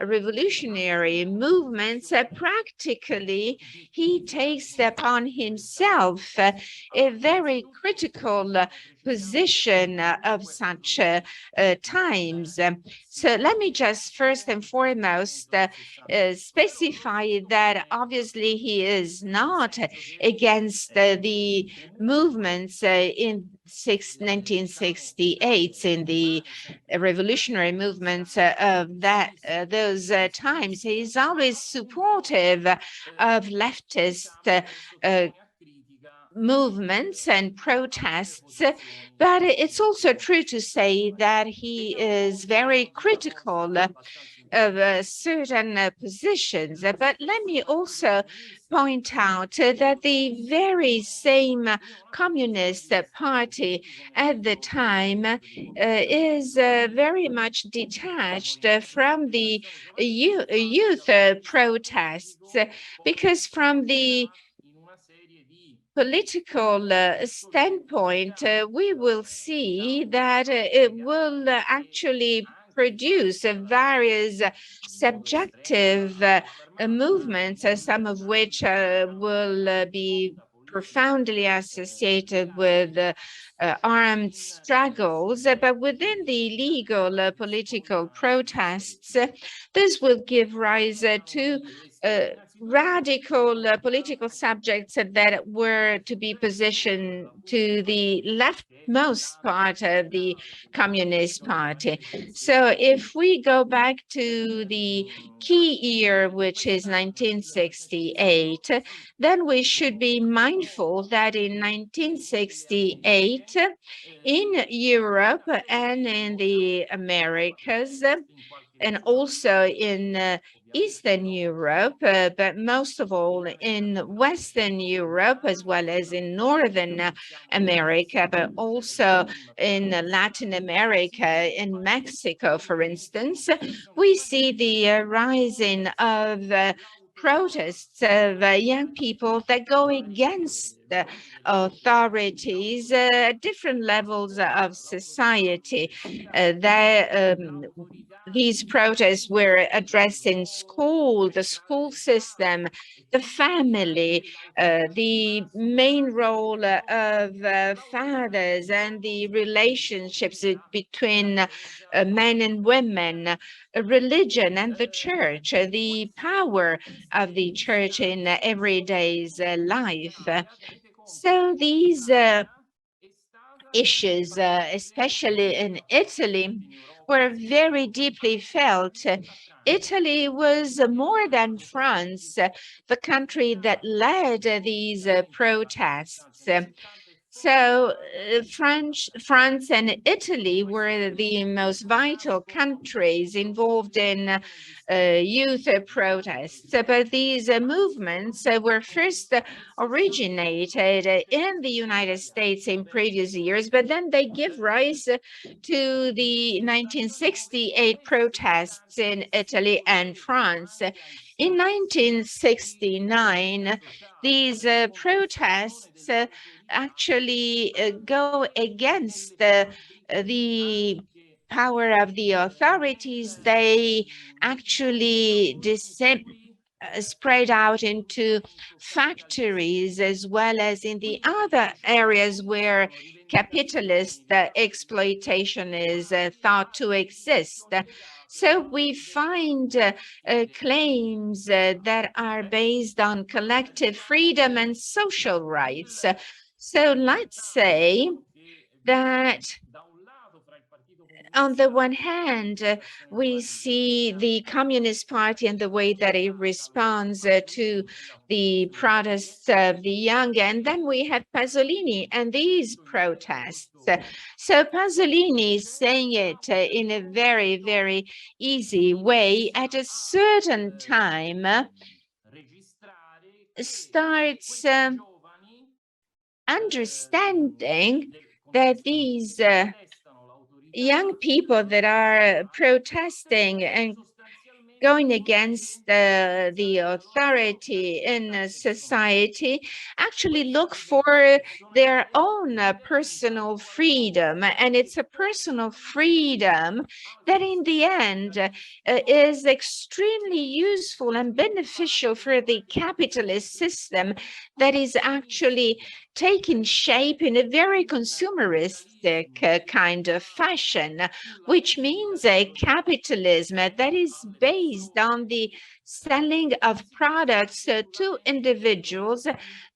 revolutionary movements, practically he takes upon himself a very critical position of such times. So let me just first and foremost specify that obviously he is not against the movements in 1968, in the revolutionary movements of those times. He is always supportive of leftist movements and protests, but it's also true to say that he is very critical of certain positions. But let me also point out that the very same Communist Party at the time is very much detached from the youth protests, because from the political standpoint, we will see that it will actually produce various subjective movements, some of which will be profoundly associated with armed struggles, but within the legal political protests, this will give rise to radical political subjects that were to be positioned to the leftmost part of the Communist Party. So if we go back to the key year, which is 1968, then we should be mindful that in 1968, in Europe and in the Americas, and also in Eastern Europe, but most of all in Western Europe, as well as in Northern America, but also in Latin America, in Mexico, for instance, we see the rising of protests of young people that go against authorities at different levels of society. These protests were addressing school, the school system, the family, the main role of fathers and the relationships between men and women, religion and the church, the power of the church in everyday's life. So these issues, especially in Italy, were very deeply felt. Italy was more than France, the country that led these protests. So France and Italy were the most vital countries involved in youth protests. But these movements were first originated in the United States in previous years, but then they give rise to the 1968 protests in Italy and France. In 1969, these protests actually go against the power of the authorities. They actually spread out into factories as well as in the other areas where capitalist exploitation is thought to exist. So we find claims that are based on collective freedom and social rights. So let's say that on the one hand, we see the Communist Party and the way that it responds to the protests of the young, and then we have Pasolini and these protests. So Pasolini is saying it in a very, very easy way. At a certain time, starts understanding that these young people that are protesting and going against the authority in society actually look for their own personal freedom. And it's a personal freedom that in the end is extremely useful and beneficial for the capitalist system that is actually taking shape in a very consumeristic kind of fashion, which means a capitalism that is based on the selling of products to individuals,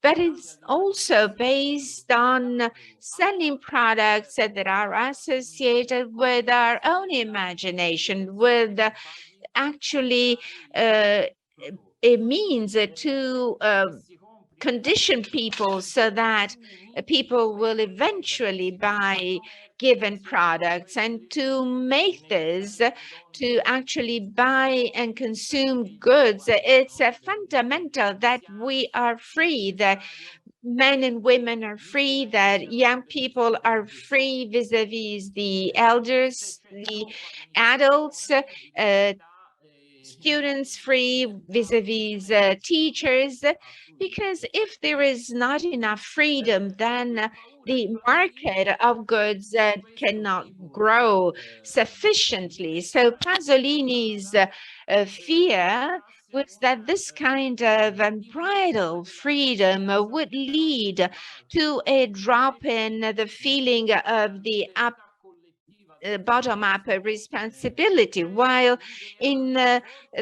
but it's also based on selling products that are associated with our own imagination, with actually it means to condition people so that people will eventually buy given products, and to make this, to actually buy and consume goods, it's fundamental that we are free, that men and women are free, that young people are free vis-a-vis the elders, the adults, students free vis-a-vis teachers, because if there is not enough freedom, then the market of goods cannot grow sufficiently. So Pasolini's fear was that this kind of unbridled freedom would lead to a drop in the feeling of the bottom-up responsibility, while in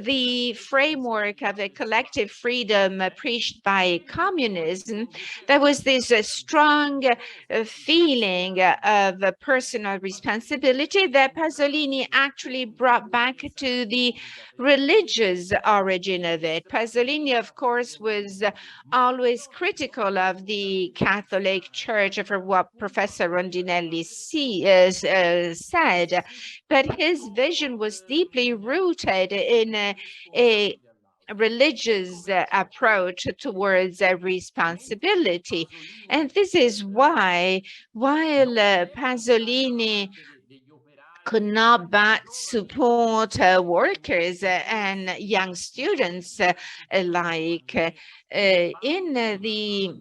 the framework of a collective freedom preached by communism, there was this strong feeling of personal responsibility that Pasolini actually brought back to the religious origin of it. Pasolini, of course, was always critical of the Catholic Church, for what Professor Rondinelli said, but his vision was deeply rooted in a religious approach towards responsibility. And this is why, while Pasolini could not but support workers and young students alike, in the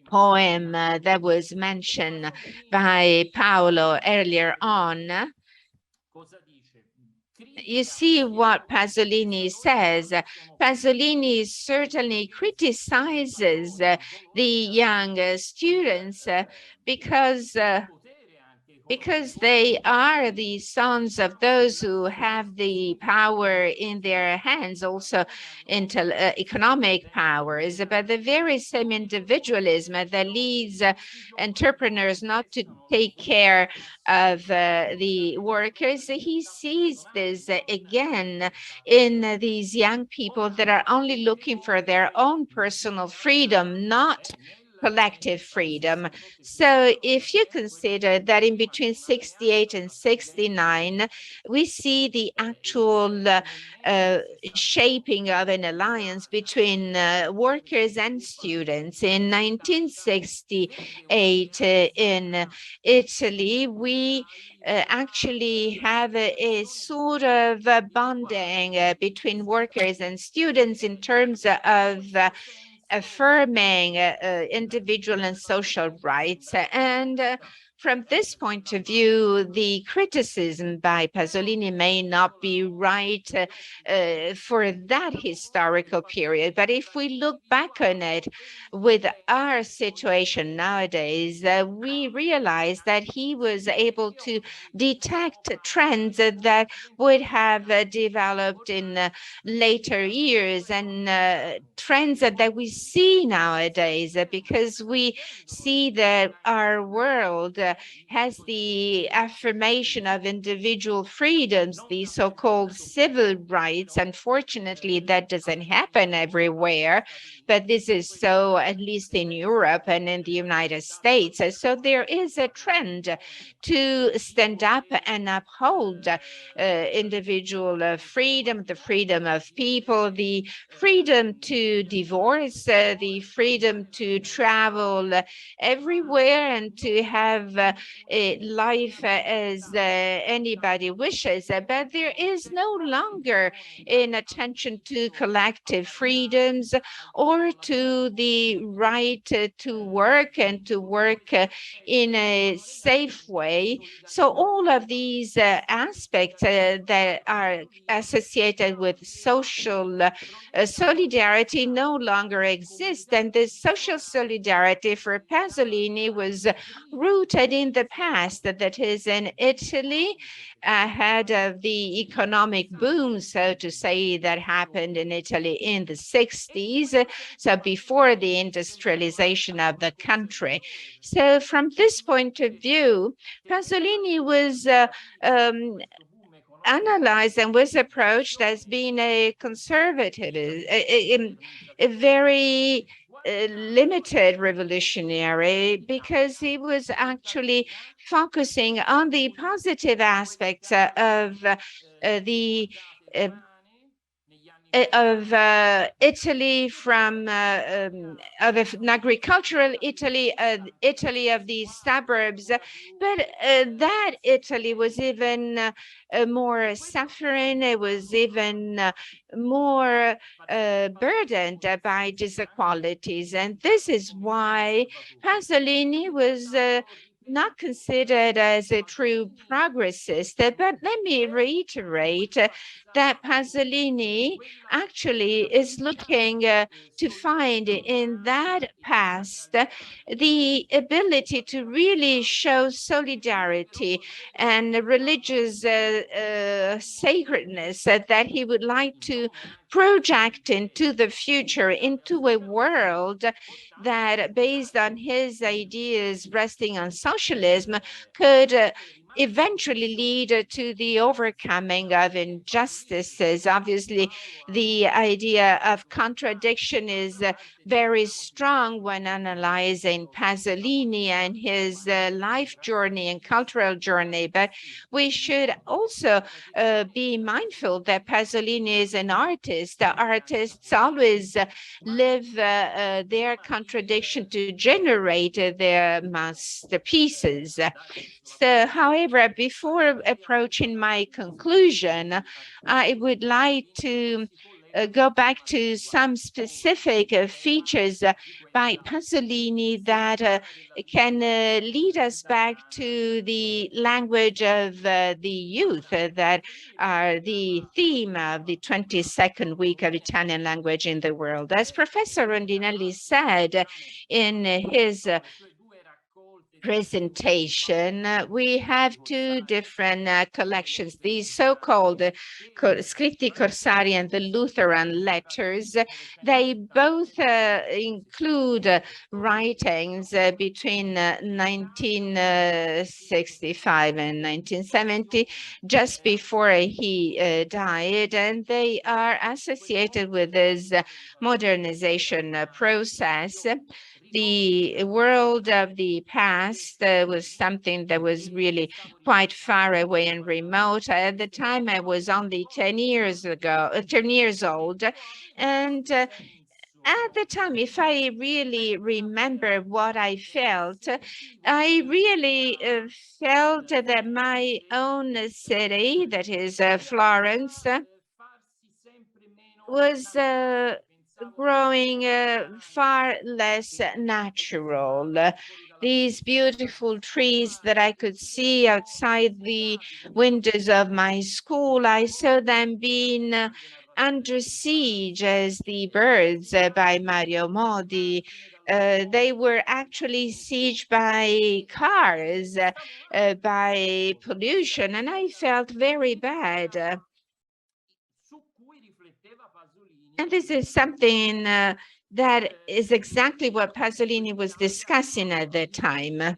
poem that was mentioned by Paolo earlier on, you see what Pasolini says. Pasolini certainly criticizes the young students because they are the sons of those who have the power in their hands, also economic powers, but the very same individualism that leads entrepreneurs not to take care of the workers, he sees this again in these young people that are only looking for their own personal freedom, not collective freedom. So if you consider that in between 68 and 69, we see the actual shaping of an alliance between workers and students. In 1968 in Italy, we actually have a sort of bonding between workers and students in terms of affirming individual and social rights. And from this point of view, the criticism by Pasolini may not be right for that historical period. But if we look back on it with our situation nowadays, we realize that he was able to detect trends that would have developed in later years, and trends that we see nowadays, because we see that our world has the affirmation of individual freedoms, the so-called civil rights. Unfortunately, that doesn't happen everywhere, but this is so at least in Europe and in the United States. So there is a trend to stand up and uphold individual freedom, the freedom of people, the freedom to divorce, the freedom to travel everywhere and to have a life as anybody wishes. But there is no longer an attention to collective freedoms or to the right to work and to work in a safe way. So all of these aspects that are associated with social solidarity no longer exist. And this social solidarity for Pasolini was rooted in the past, that is in Italy, ahead of the economic boom, so to say, that happened in Italy in the 60s, so before the industrialization of the country. So from this point of view, Pasolini was analyzed and was approached as being a conservative, a very limited revolutionary, because he was actually focusing on the positive aspects of the of Italy, from of an agricultural Italy, Italy of the suburbs, but that Italy was even more suffering. It was even more burdened by disequalities, and this is why Pasolini was not considered as a true progressist. But let me reiterate that Pasolini actually is looking to find in that past the ability to really show solidarity and religious sacredness that he would like to project into the future, into a world that, based on his ideas resting on socialism, could eventually lead to the overcoming of injustices. Obviously, the idea of contradiction is very strong when analyzing Pasolini and his life journey and cultural journey, but we should also be mindful that Pasolini is an artist. The artists always live their contradiction to generate their masterpieces. So, however, before approaching my conclusion, I would like to go back to some specific features by Pasolini that can lead us back to the language of the youth that are the theme of the 22nd week of Italian language in the world. As Professor Rondinelli said in his presentation, we have two different collections, the so-called Scritti Corsari and the Lutheran letters. They both include writings between 1965 and 1970, just before he died, and they are associated with this modernization process. The world of the past was something that was really quite far away and remote. At the time, I was only 10 years old. And at the time, if I really remember what I felt, I really felt that my own city, that is Florence, was growing far less natural. These beautiful trees that I could see outside the windows of my school, I saw them being under siege as the birds by Mario Modi. They were actually sieged by cars, by pollution, and I felt very bad. And this is something that is exactly what Pasolini was discussing at the time. È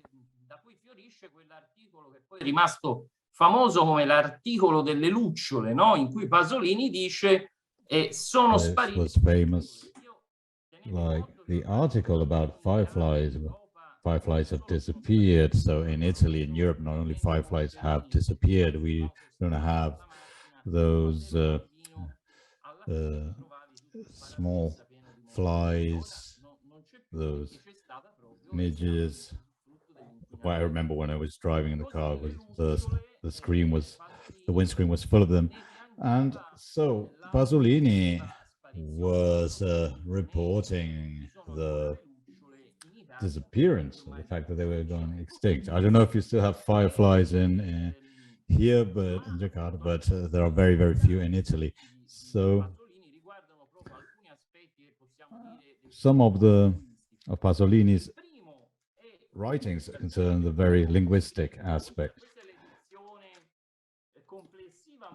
rimasto famoso come l'articolo delle lucciole, no? In cui Pasolini dice sono spariti. It was famous, like the article about fireflies. Fireflies have disappeared. So in Italy and Europe, not only fireflies have disappeared, we don't have those small flies, those midges. I remember when I was driving in the car, the windscreen was full of them. And so Pasolini was reporting the disappearance, the fact that they were going extinct. I don't know if you still have fireflies in here, but in Jakarta, but there are very, very few in Italy. So some of Pasolini's writings concern the very linguistic aspect.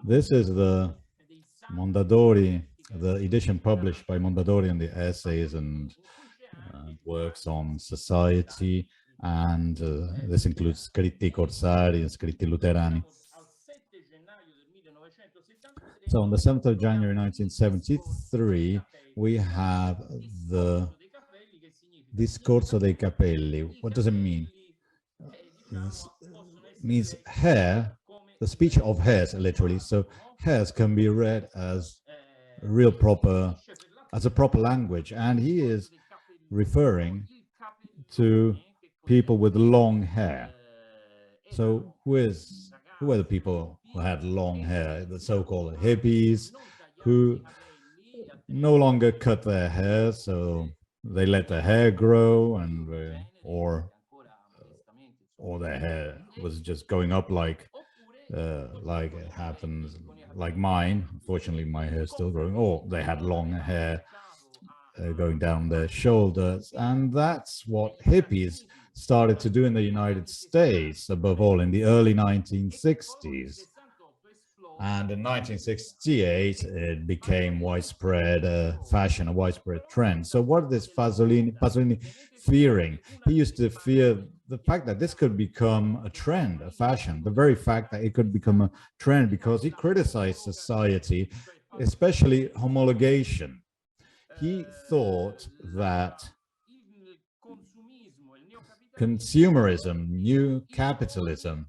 This is the Mondadori, the edition published by Mondadori, and the essays and works on society, and this includes Scritti Corsari and Scritti Luterani. So on the 7th of January 1973, we have the Discorso dei Capelli. What does it mean? This means hair, the speech of hairs, literally. So hairs can be read as a proper language, and he is referring to people with long hair. So who are the people who had long hair? The so-called hippies, who no longer cut their hair, so they let their hair grow, and or their hair was just going up like it happens, like mine. Unfortunately, my hair is still growing. Or they had long hair going down their shoulders, and that's what hippies started to do in the United States, above all in the early 1960s. And in 1968, it became widespread fashion, a widespread trend. So what is Pasolini fearing? He used to fear the fact that this could become a trend, a fashion, the very fact that it could become a trend, because he criticized society, especially homologation. He thought that consumerism, new capitalism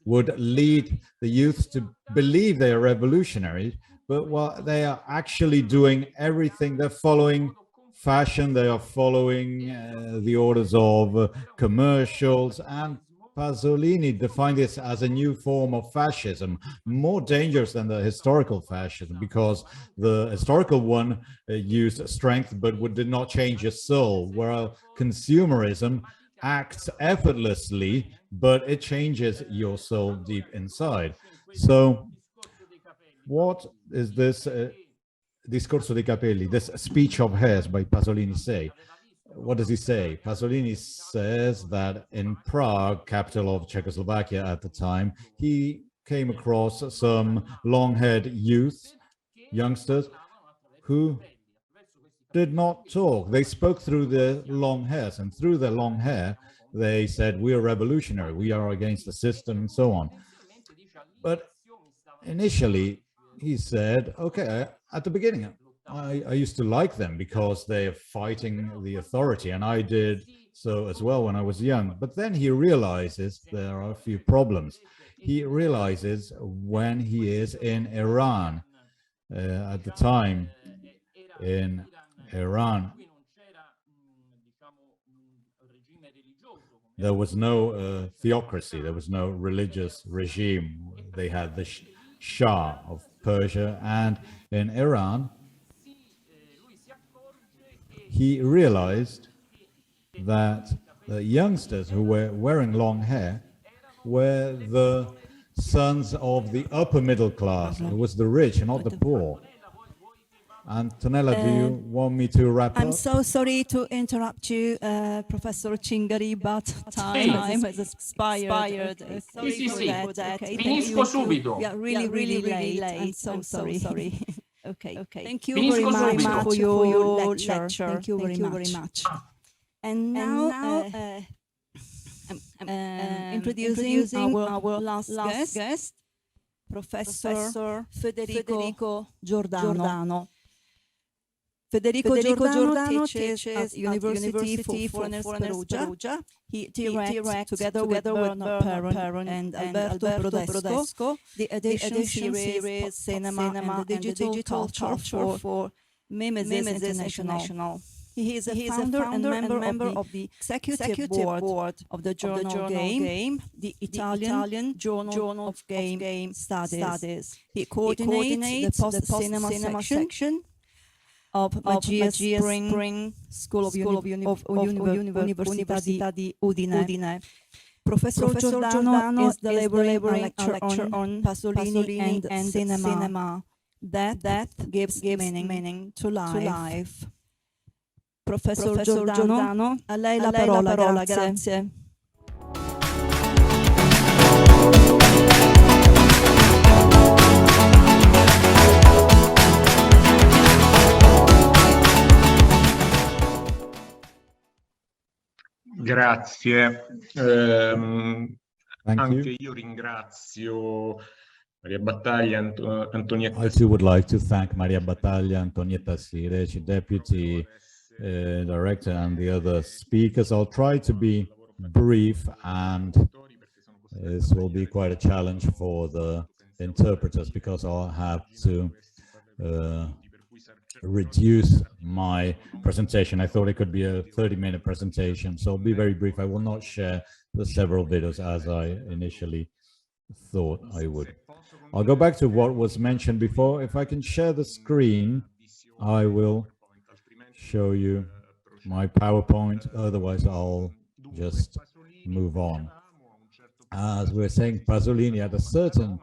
would lead the youth to believe they are revolutionary, but what they are actually doing everything, they're following fashion, they are following the orders of commercials, and Pasolini defined this as a new form of fascism, more dangerous than the historical fascism, because the historical one used strength but did not change your soul, while consumerism acts effortlessly, but it changes your soul deep inside. So what is this Discorso dei Capelli, this speech of hairs by Pasolini say? What does he say? Pasolini says that in Prague, capital of Czechoslovakia at the time, he came across some long-haired youngsters, who did not talk. They spoke through their long hairs, and through their long hair, they said, we are revolutionary, we are against the system, and so on. But initially, he said, okay, at the beginning, I used to like them because they are fighting the authority, and I did so as well when I was young. But then he realizes there are a few problems. He realizes when he is in Iran, at the time in Iran, there was no theocracy, there was no religious regime. They had the Shah of Persia, and in Iran, he realized that the youngsters who were wearing long hair were the sons of the upper middle class. It was the rich and not the poor. Antonella, do you want me to wrap up? I'm so sorry to interrupt you, Professor Cingari, but time has expired. Sì, sì. Okay, Finisco subito. We are really late. I'm so sorry. Okay. Thank you very Finisco much subito. for your lecture. Thank you very much. And now, I'm introducing our last guest, Professor Federico Giordano. Federico Giordano teaches at University for Foreigners Perugia. He directs together with Bernard Perron and Alberto Brodesco the edition series Cinema and the Digital Culture for Mimesis International. He is a founder and member of the executive board of the journal Game, the Italian Journal of Game Studies. He coordinates the post-cinema section of Magia Spring School of Università di Udine. Professor Giordano is delivering a lecture on Pasolini and cinema. That gives meaning to life. Professor Giordano, a lei la parola, grazie. Grazie. Anche io ringrazio I too would like to thank Maria Battaglia, Antonietta Sireci, Deputy Director, and the other speakers. I'll try to be brief, and this will be quite a challenge for the interpreters because I'll have to reduce my presentation. I thought it could be a 30-minute presentation, so I'll be very brief. I will not share the several videos as I initially thought I would. I'll go back to what was mentioned before. If I can share the screen, I will show you my PowerPoint. Otherwise, I'll just move on. As we're saying, Pasolini, at a certain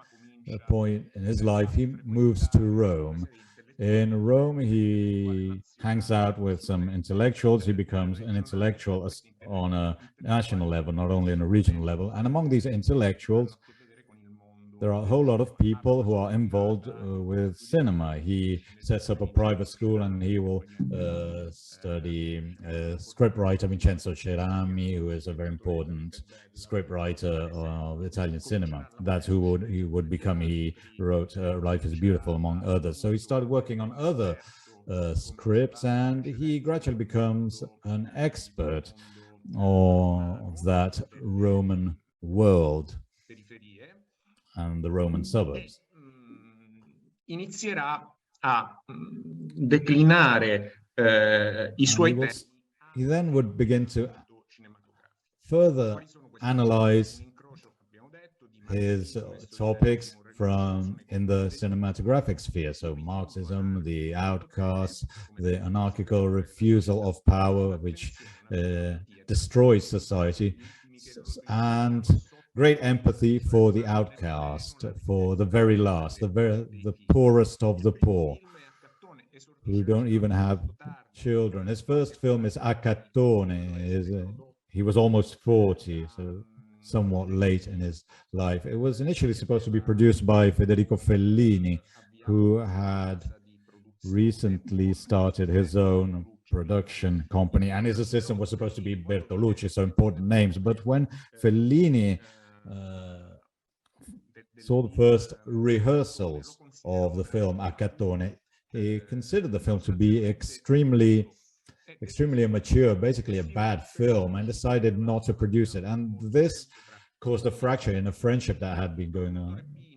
point in his life, he moves to Rome. In Rome, he hangs out with some intellectuals. He becomes an intellectual on a national level, not only on a regional level. And among these intellectuals, there are a whole lot of people who are involved with cinema. He sets up a private school and he will study scriptwriter Vincenzo Cerami, who is a very important scriptwriter of Italian cinema. That's who he would become. He wrote Life is Beautiful, among others. So he started working on other scripts, and he gradually becomes an expert of that Roman world and the Roman suburbs. Inizierà a declinare I suoi testi. He then would begin to further analyze his topics from in the cinematographic sphere. So Marxism, the outcasts, the anarchical refusal of power, which destroys society, and great empathy for the outcast, for the very last, the poorest of the poor, who don't even have children. His first film is Accattone. He was almost 40, so somewhat late in his life. It was initially supposed to be produced by Federico Fellini, who had recently started his own production company, and his assistant was supposed to be Bertolucci, so important names. But when Fellini saw the first rehearsals of the film Accattone, he considered the film to be extremely immature, basically a bad film, and decided not to produce it. And this caused a fracture in a friendship that had been going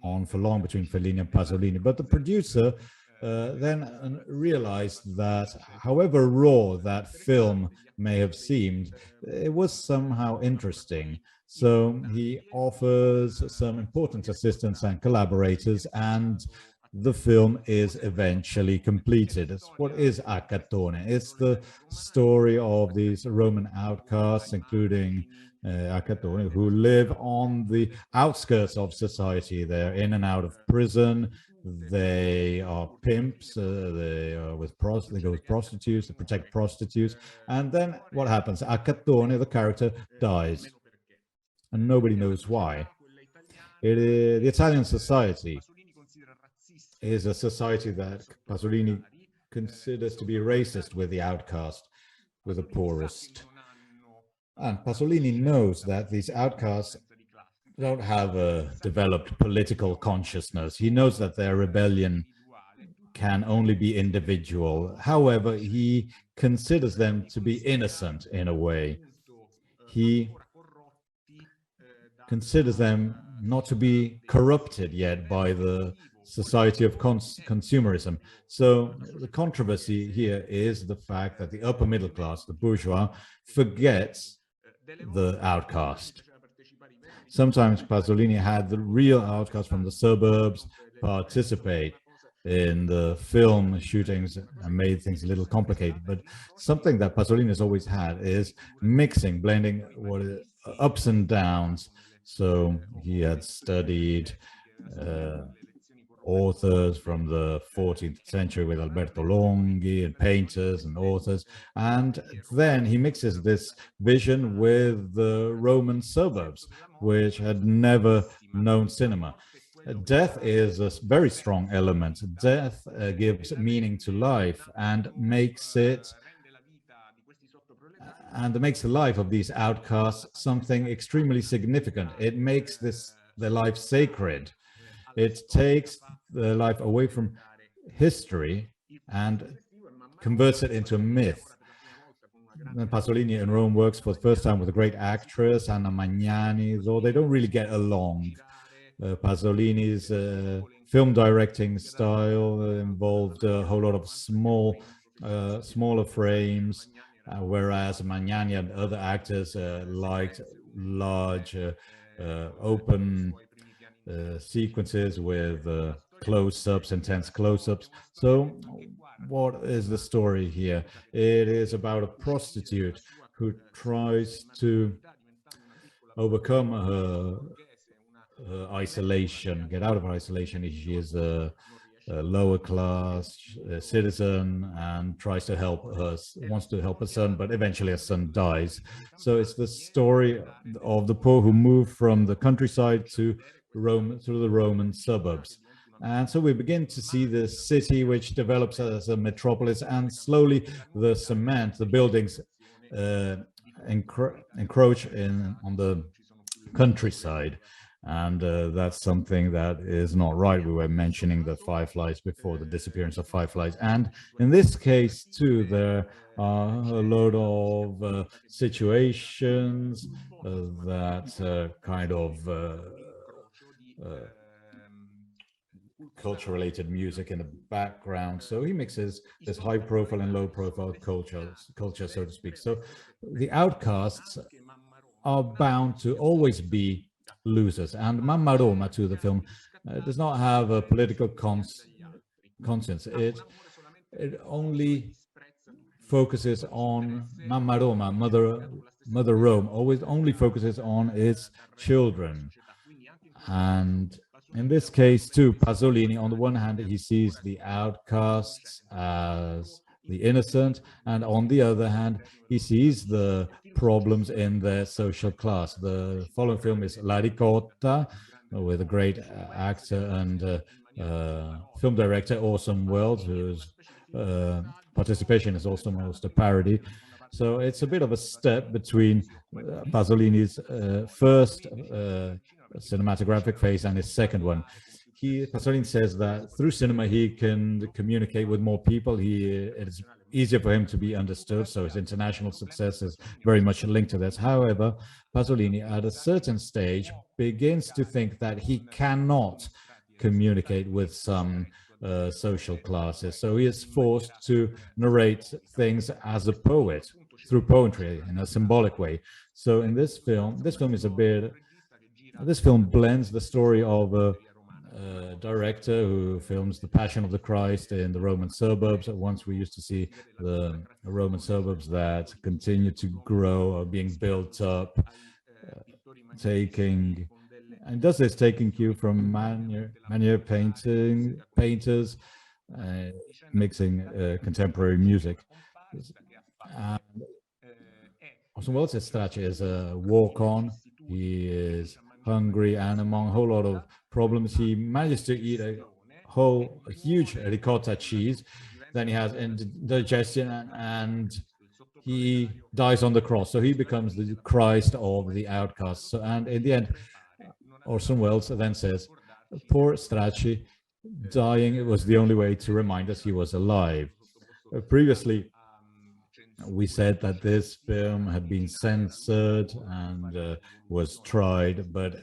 on for long between Fellini and Pasolini. But the producer then realized that however raw that film may have seemed, it was somehow interesting. So he offers some important assistants and collaborators, and the film is eventually completed. What is Accattone? It's the story of these Roman outcasts, including Accattone, who live on the outskirts of society. They're in and out of prison. They are pimps. They go with prostitutes. They protect prostitutes. And then what happens? Accattone, the character, dies, and nobody knows why. The Italian society is a society that Pasolini considers to be racist with the outcast, with the poorest. And Pasolini knows that these outcasts don't have a developed political consciousness. He knows that their rebellion can only be individual. However, he considers them to be innocent in a way. He considers them not to be corrupted yet by the society of consumerism. So the controversy here is the fact that the upper middle class, the bourgeois, forgets the outcast. Sometimes Pasolini had the real outcasts from the suburbs participate in the film shootings and made things a little complicated. But something that Pasolini has always had is mixing, blending what ups and downs. So he had studied authors from the 14th century with Alberto Longhi, and painters and authors, and then he mixes this vision with the Roman suburbs, which had never known cinema. Death is a very strong element. Death gives meaning to life and makes the life of these outcasts something extremely significant. It makes their life sacred. It takes the life away from history and converts it into a myth. And Pasolini in Rome works for the first time with a great actress, Anna Magnani, though they don't really get along. Pasolini's film directing style involved a whole lot of smaller frames, whereas Magnani and other actors liked large open sequences with close-ups, intense close-ups. So what is the story here? It is about a prostitute who tries to overcome her isolation, get out of her isolation. She is a lower class citizen and tries to wants to help her son, but eventually her son dies. So it's the story of the poor who move from the countryside to Rome, through the Roman suburbs. And so we begin to see the city, which develops as a metropolis, and slowly the cement, the buildings encroach on the countryside. And that's something that is not right. We were mentioning the fireflies before, the disappearance of fireflies. And in this case, too, there are a load of situations that kind of culture-related music in the background. So he mixes this high-profile and low-profile culture, so to speak. So the outcasts are bound to always be losers. And Mamma Roma, to the film, does not have a political conscience. It only focuses on Mamma Roma, Mother Rome, always only focuses on its children. And in this case, too, Pasolini, on the one hand, he sees the outcasts as the innocent, and on the other hand, he sees the problems in their social class. The following film is La Ricotta, with a great actor and film director, Orson Welles, whose participation is also almost a parody. So it's a bit of a step between Pasolini's first cinematographic phase and his second one. Pasolini says that through cinema he can communicate with more people. It's easier for him to be understood, so his international success is very much linked to this. However, Pasolini at a certain stage begins to think that he cannot communicate with some social classes, so he is forced to narrate things as a poet through poetry in a symbolic way. So in this film blends the story of a director who films the Passion of the Christ in the Roman suburbs. Once we used to see the Roman suburbs that continue to grow, are being built up, taking cue from Manier painters, mixing contemporary music. Orson Welles' Stracci is a walk-on. He is hungry, and among a whole lot of problems, he manages to eat a huge ricotta cheese. Then he has indigestion, and he dies on the cross. So he becomes the Christ of the outcasts. So, and in the end, Orson Welles then says, poor Stracci, dying, it was the only way to remind us he was alive. Previously, we said that this film had been censored and was tried, but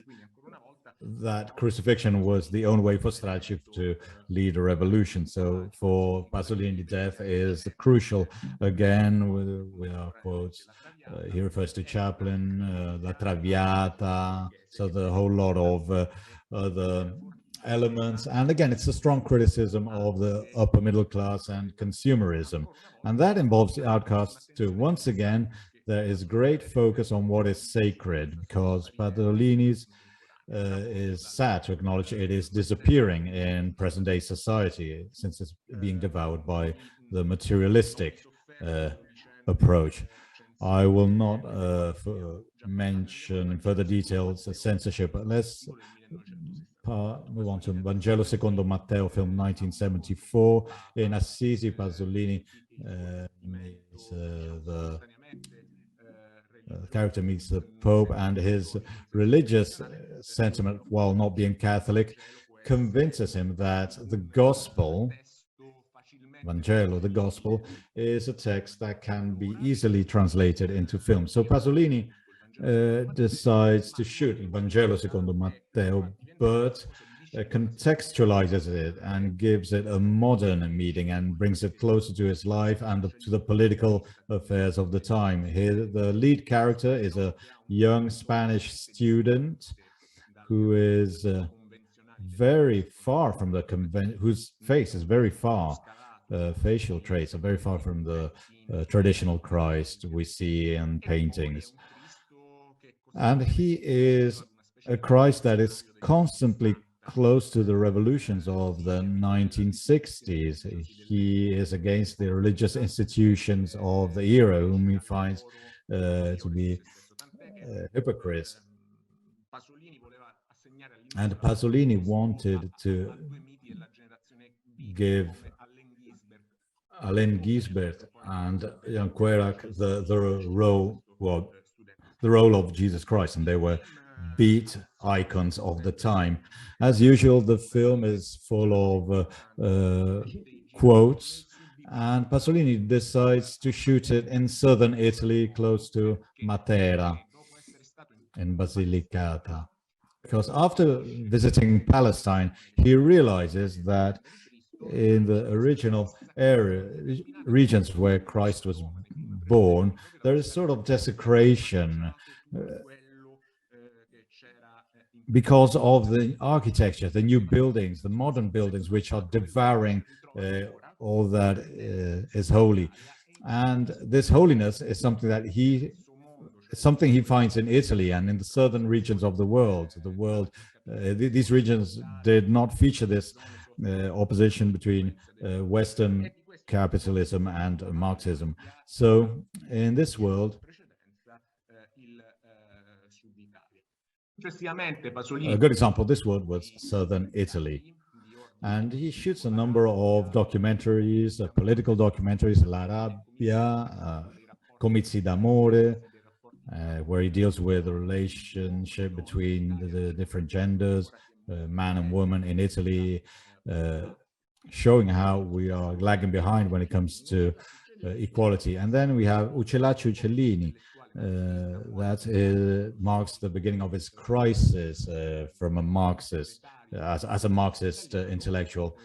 that crucifixion was the only way for Stracci to lead a revolution. So for Pasolini, death is crucial. Again, with our quotes, he refers to Chaplin, La Traviata, so the whole lot of other elements. And again, it's a strong criticism of the upper middle class and consumerism. And that involves the outcasts too. Once again, there is great focus on what is sacred, because Pasolini's is sad to acknowledge it is disappearing in present-day society, since it's being devoured by the materialistic approach. I will not mention further details of censorship, but let's move on to Vangelo secondo Matteo, film 1974. In Assisi, Pasolini the character meets the Pope, and his religious sentiment, while not being Catholic, convinces him that the gospel, Vangelo, the gospel, is a text that can be easily translated into film. So Pasolini decides to shoot Il Vangelo secondo Matteo, but contextualizes it and gives it a modern meaning and brings it closer to his life and to the political affairs of the time. Here, the lead character is a young Spanish student who is very far from the whose face is very far, facial traits are very far from the traditional Christ we see in paintings. And he is a Christ that is constantly close to the revolutions of the 1960s. He is against the religious institutions of the era, whom he finds to be hypocrites. And Pasolini wanted to give Alain Gisbert and Jan Querac the role of Jesus Christ, and they were beat icons of the time. As usual, the film is full of quotes, and Pasolini decides to shoot it in southern Italy, close to Matera, in Basilicata. Because after visiting Palestine, he realizes that in the original regions where Christ was born, there is sort of desecration because of the architecture, the new buildings, the modern buildings, which are devouring all that is holy. And this holiness is something that he finds in Italy and in the southern regions of the world. These regions did not feature this opposition between Western capitalism and Marxism. So in this world, a good example of this world was southern Italy. And he shoots a number of documentaries, political documentaries, La Rabbia, Comizi d'Amore, where he deals with the relationship between the different genders, man and woman in Italy, showing how we are lagging behind when it comes to equality. And then we have Uccellacci Uccellini, that marks the beginning of his crisis from a Marxist, as a Marxist intellectual.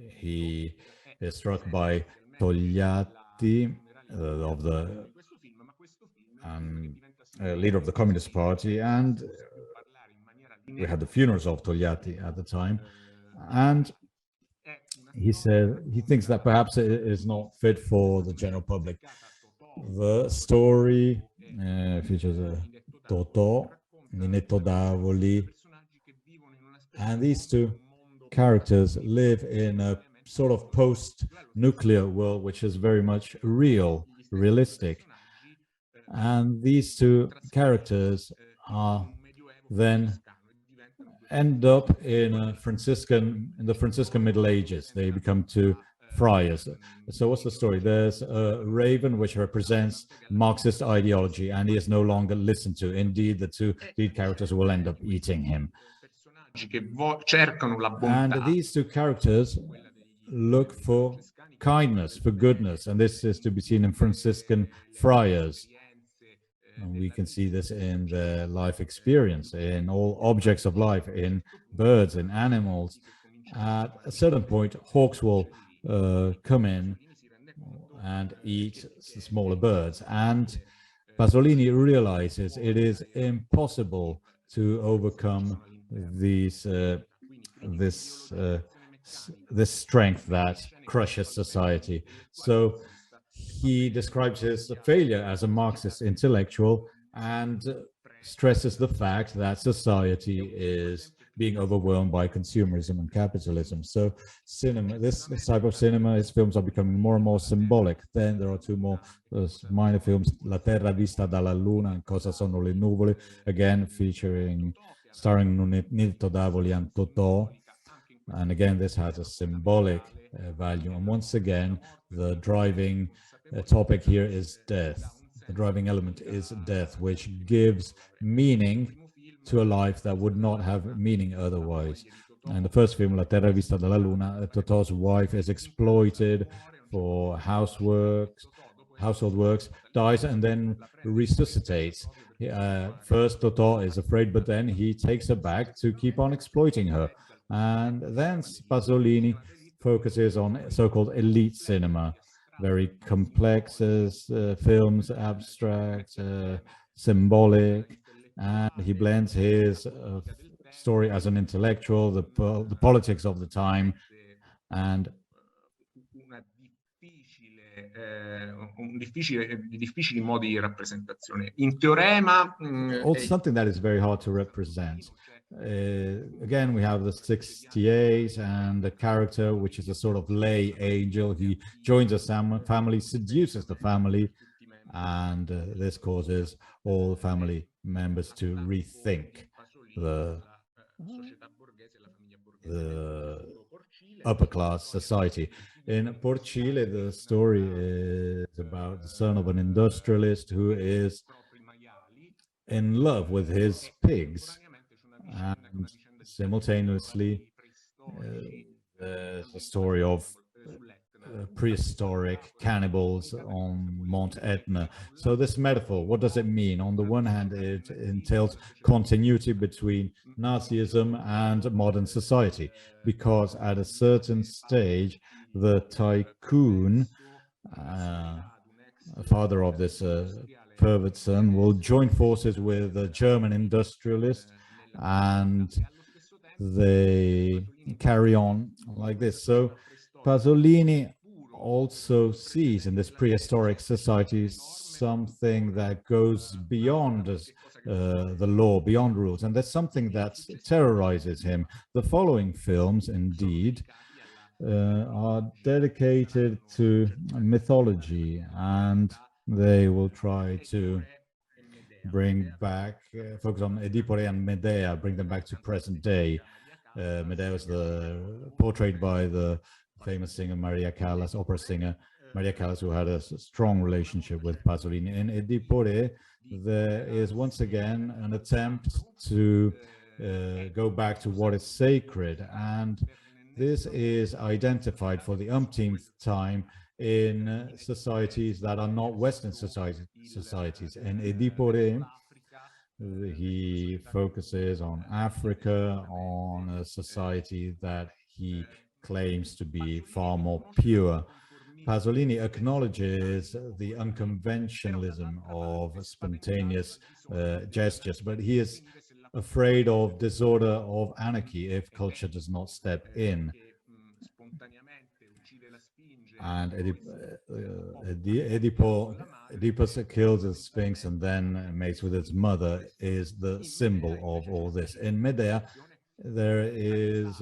He is struck by Togliatti, of the leader of the Communist Party, and we had the funerals of Togliatti at the time, and he said he thinks that perhaps it is not fit for the general public. The story features Totò, Ninetto Davoli, and these two characters live in a sort of post-nuclear world, which is very much realistic. And these two characters are then end up in the Franciscan Middle Ages. They become two friars. So what's the story? There's a raven which represents Marxist ideology, and he is no longer listened to. Indeed, the two lead characters will end up eating him. And these two characters look for kindness, for goodness, and this is to be seen in Franciscan friars. And we can see this in their life experience, in all objects of life, in birds, in animals. At a certain point, hawks will come in and eat smaller birds. And Pasolini realizes it is impossible to overcome this strength that crushes society. So he describes his failure as a Marxist intellectual and stresses the fact that society is being overwhelmed by consumerism and capitalism. So cinema, this type of cinema, his films are becoming more and more symbolic. Then there are two more minor films, La Terra Vista dalla Luna and Cosa sono le nuvole, again starring Ninetto Davoli and Totò. And again, this has a symbolic value. And once again, the driving topic here is death. The driving element is death, which gives meaning to a life that would not have meaning otherwise. And the first film, La Terra Vista dalla Luna, Totò's wife is exploited for household works, dies, and then resuscitates. First, Totò is afraid, but then he takes her back to keep on exploiting her. And then Pasolini focuses on so-called elite cinema, very complex films, abstract, symbolic, and he blends his story as an intellectual, the politics of the time, and difficili modi di rappresentazione. In teorema also something that is very hard to represent. Again, we have the 68 and the character, which is a sort of lay angel. He joins a family, seduces the family, and this causes all the family members to rethink the upper class society. In Porcile, the story is about the son of an industrialist who is in love with his pigs, and simultaneously there's a story of prehistoric cannibals on Mount Etna. So this metaphor, what does it mean? On the one hand, it entails continuity between Nazism and modern society, because at a certain stage, the tycoon, father of this pervert son, will join forces with a German industrialist, and they carry on like this. So Pasolini also sees in this prehistoric society something that goes beyond the law, beyond rules, and there's something that terrorizes him. The following films, indeed, are dedicated to mythology, and they will try to bring back, focus on Oedipore and Medea, bring them back to present day. Medea was portrayed by the famous singer Maria Callas, opera singer Maria Callas, who had a strong relationship with Pasolini. In Oedipore, there is once again an attempt to go back to what is sacred, and this is identified for the umpteenth time in societies that are not Western societies. In Oedipore, he focuses on Africa, on a society that he claims to be far more pure. Pasolini acknowledges the unconventionalism of spontaneous gestures, but he is afraid of disorder, of anarchy, if culture does not step in. And Oedipus kills the Sphinx and then mates with his mother is the symbol of all this. In Medea, there is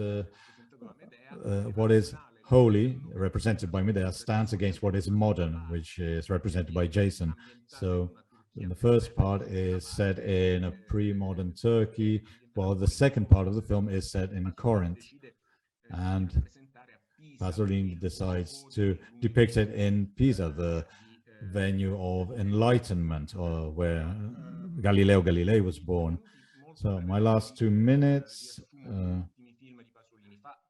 what is holy, represented by Medea, stands against what is modern, which is represented by Jason. So in the first part is set in a pre-modern Turkey, while the second part of the film is set in Corinth. And Pasolini decides to depict it in Pisa, the venue of enlightenment, or where Galileo Galilei was born. So my last 2 minutes,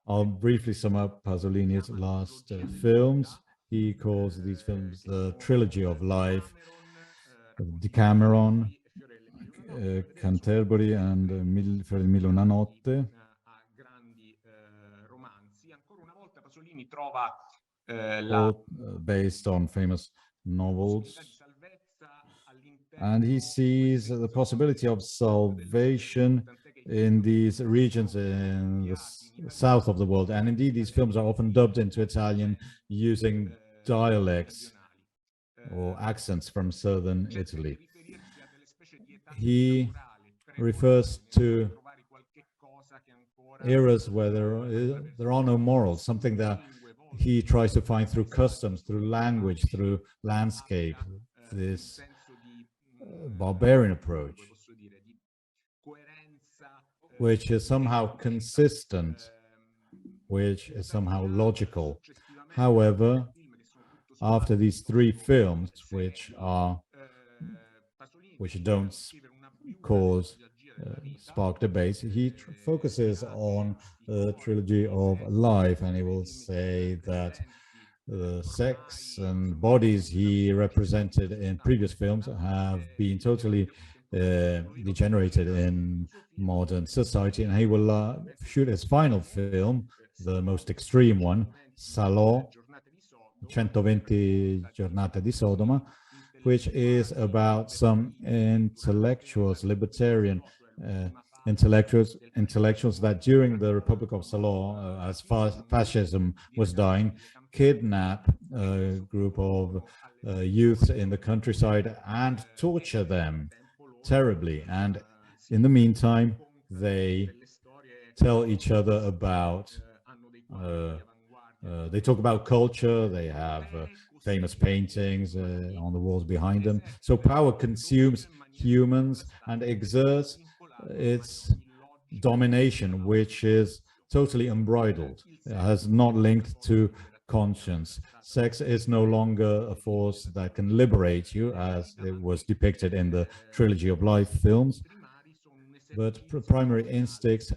I'll briefly sum up Pasolini's last films. He calls these films the trilogy of life: Decameron, Canterbury, and Fiore di Mille una Notte. All based on famous novels. And he sees the possibility of salvation in these regions in the south of the world. And indeed, these films are often dubbed into Italian using dialects or accents from southern Italy. He refers to eras where there are no morals, something that he tries to find through customs, through language, through landscape, this barbarian approach, which is somehow consistent, which is somehow logical. However, after these 3 films, which don't cause spark debates. He focuses on the trilogy of life, and he will say that the sex and bodies he represented in previous films have been totally degenerated in modern society, and he will shoot his final film, the most extreme one, Salò 120 giornate di Sodoma, which is about some intellectuals, libertarian intellectuals that during the Republic of Salò, as fascism was dying, kidnap a group of youths in the countryside and torture them terribly. And in the meantime, they tell each other about they talk about culture. They have famous paintings on the walls behind them. So power consumes humans and exerts its domination, which is totally unbridled. It has not linked to conscience. Sex is no longer a force that can liberate you, as it was depicted in the Trilogy of Life films, but primary instincts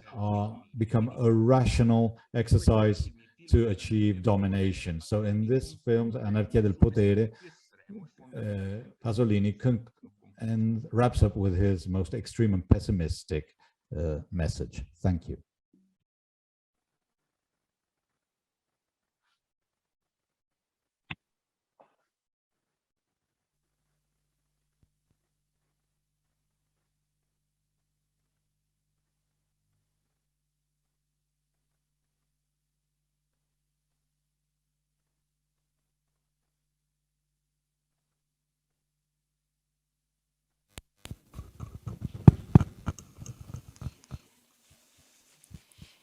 become a rational exercise to achieve domination. So in this film, Anarchia del Potere, Pasolini and wraps up with his most extreme and pessimistic message. Thank you.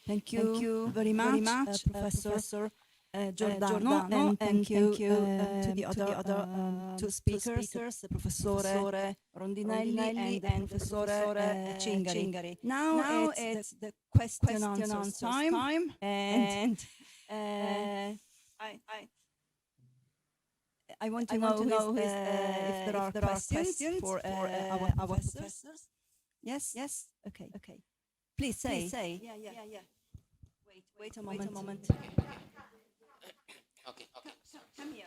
Thank you very much, Professor Giordano, and thank you to the other two speakers, Professor Rondinelli and Professor Cingari. Now it's the question answer time, and I want to know if there are questions for our professors. Yes. Okay. Please say. Yeah. Wait a moment. Okay. Come here.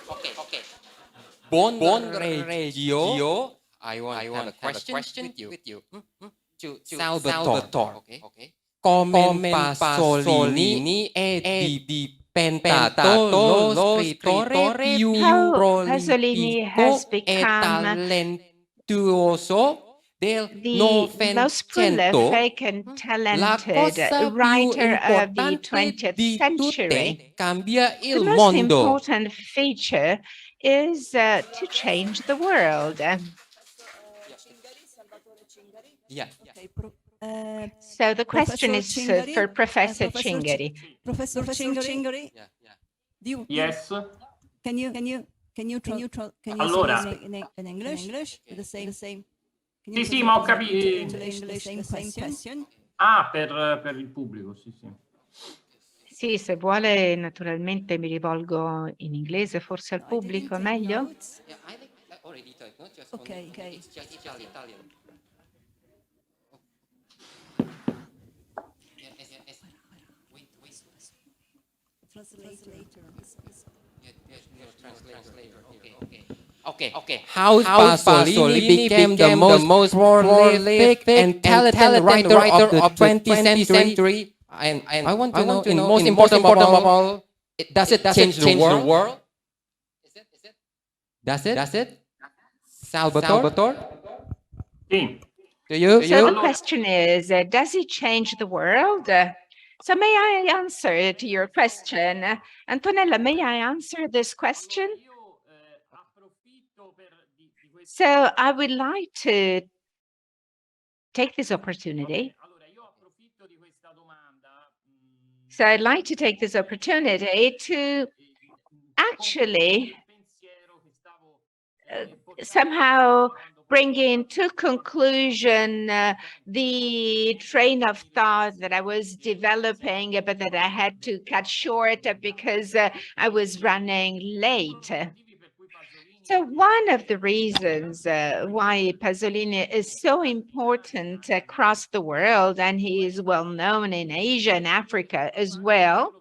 Okay. Okay. Bon Regio, I want to have a question with you. To Salvatore. Okay. Come Pasolini e di Pentato lo scrittore più Pasolini has prolifico e become talentuoso del the most prolific and talented writer of the 20th century. Cambia The il most mondo. important feature is to change the world. Yeah. Okay. So the question is for Professor Cingari. Professor Cingari. Yeah. Yes. Can you Allora. speak in English? The same. Sì, ma ho capito. The same question. Per il pubblico, sì. Sì, se vuole naturalmente mi rivolgo in inglese, forse al pubblico, è meglio? Yeah, I think I already told, not just Okay. It's just Italian. Wait. Translator. Okay. How Pasolini became the most prolific and talented writer of the 20th century. And I want to know, in most important of all, does it change the world? Does it? Salvatore? Sì. Do you? So the question is, does it change the world? So may I answer to your question? Antonella, may I answer this question? So I would like to take this opportunity. So I'd like to take this opportunity to actually somehow bringing to conclusion the train of thought that I was developing, but that I had to cut short because I was running late. So one of the reasons why Pasolini is so important across the world, and he is well known in Asia and Africa as well,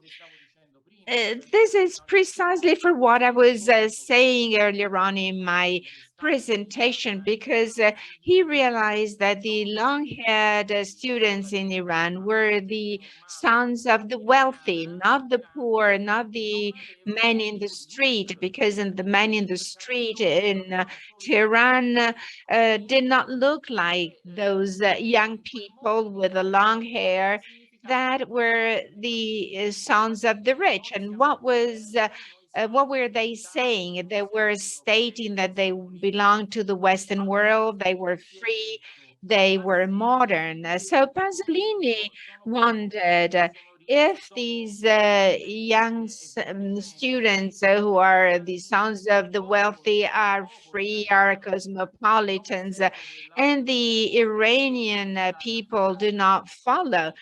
this is precisely for what I was saying earlier on in my presentation, because he realized that the long-haired students in Iran were the sons of the wealthy, not the poor, not the men in the street, because the men in the street in Tehran did not look like those young people with the long hair that were the sons of the rich. And what were they saying? They were stating that they belonged to the Western world, they were free, they were modern. So Pasolini wondered if these young students who are the sons of the wealthy are free, are cosmopolitans, and the Iranian people do not follow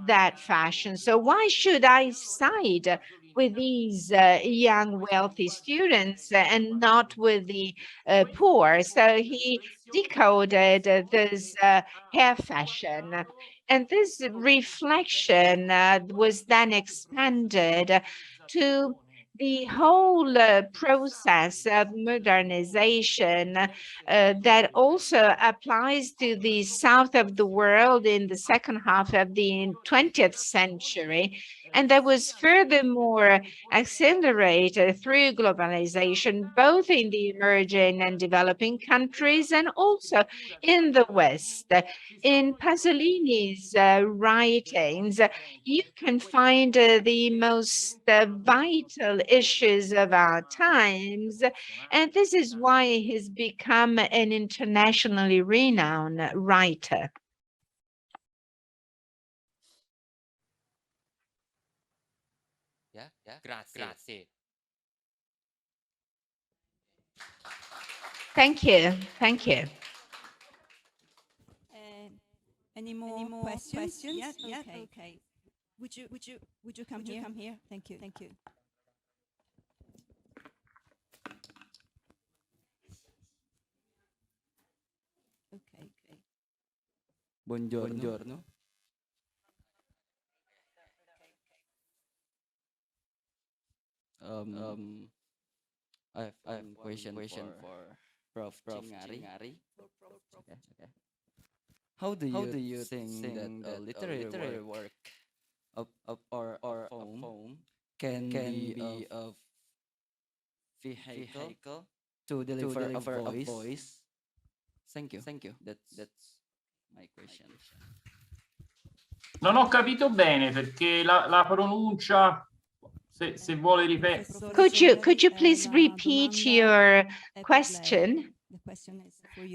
that fashion. So why should I side with these young wealthy students and not with the poor? So he decoded this hair fashion. And this reflection was then expanded to the whole process of modernization that also applies to the south of the world in the second half of the 20th century. And that was furthermore accelerated through globalization, both in the emerging and developing countries and also in the West. In Pasolini's writings, you can find the most vital issues of our times, and this is why he's become an internationally renowned writer. Grazie. Thank you. Thank you. Any more questions? Yes. Okay. Would you come here? Thank you. Okay. Buongiorno. I have a question for Prof. Chingari. Okay. How do you think that a literary work of a poem can be a vehicle to deliver a voice? Thank you. That's my question. Non ho capito bene perché la pronuncia, se vuole ripetere. Could you please repeat your question?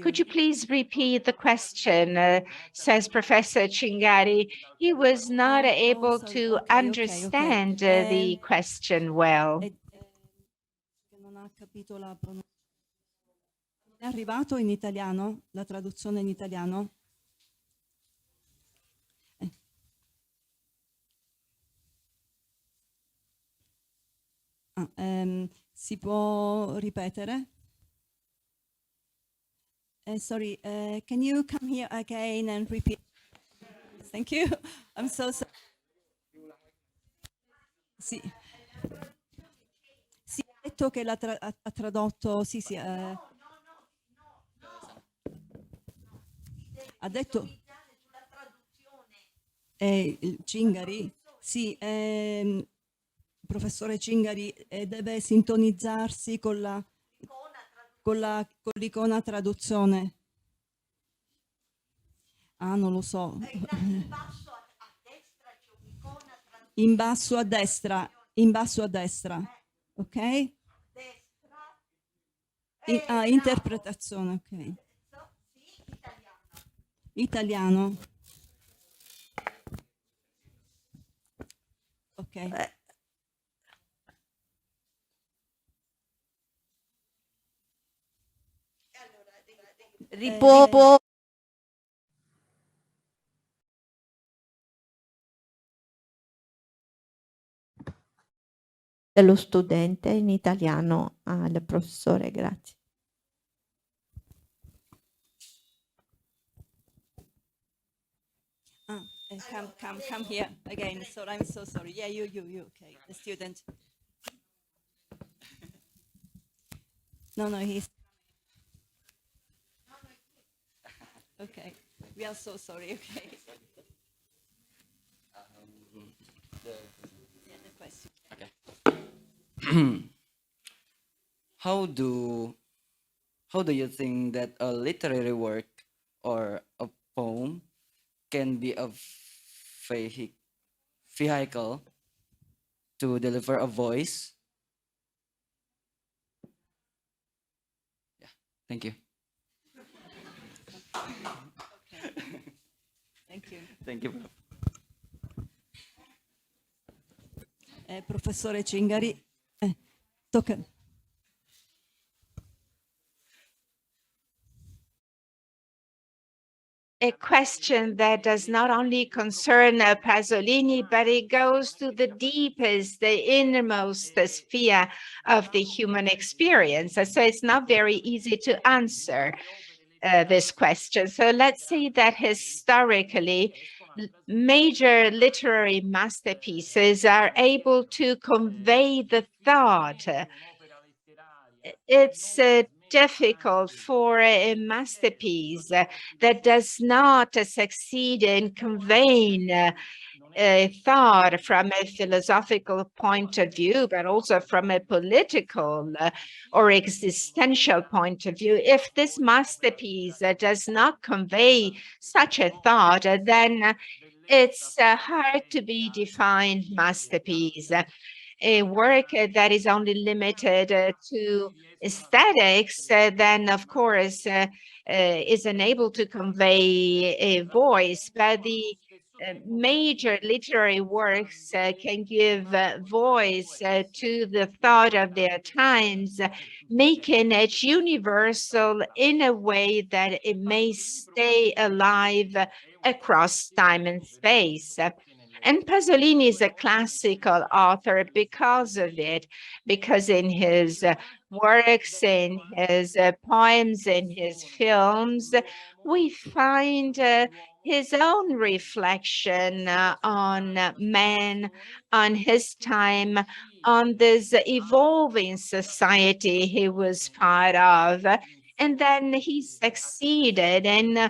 Could you please repeat the question? Says Professor Chingari. He was not able to understand the question well. Non ha capito la pronuncia. È arrivato in italiano? La traduzione in italiano? Si può ripetere? Sorry, can you come here again and repeat? Thank you. I'm so sorry. Sì. Sì, ha detto che ha tradotto, sì, ha detto Cingari, sì, professore Cingari, deve sintonizzarsi con l'icona traduzione. Ah, non lo so. In basso a destra, ok? Interpretazione, ok. Italiano. Ok. dello studente in italiano al professore, grazie. Come here again. So I'm so sorry. Yeah, you. Okay, the student. No, he's. Okay, we are so sorry. Okay. The question. Okay. How do you think that a literary work or a poem can be a vehicle to deliver a voice? Yeah, thank you. Thank you. Thank you. Professore Cingari, tocca. A question that does not only concern Pasolini, but it goes to the deepest, the innermost sphere of the human experience. So it's not very easy to answer this question. So let's say that historically, major literary masterpieces are able to convey the thought. It's difficult for a masterpiece that does not succeed in conveying a thought from a philosophical point of view, but also from a political or existential point of view. If this masterpiece does not convey such a thought, then it's hard to be defined masterpiece. A work that is only limited to aesthetics, then of course is unable to convey a voice, but the major literary works can give voice to the thought of their times, making it universal in a way that it may stay alive across time and space. And Pasolini is a classical author because of it, because in his works, in his poems, in his films, we find his own reflection on man, on his time, on this evolving society he was part of. And then he succeeded in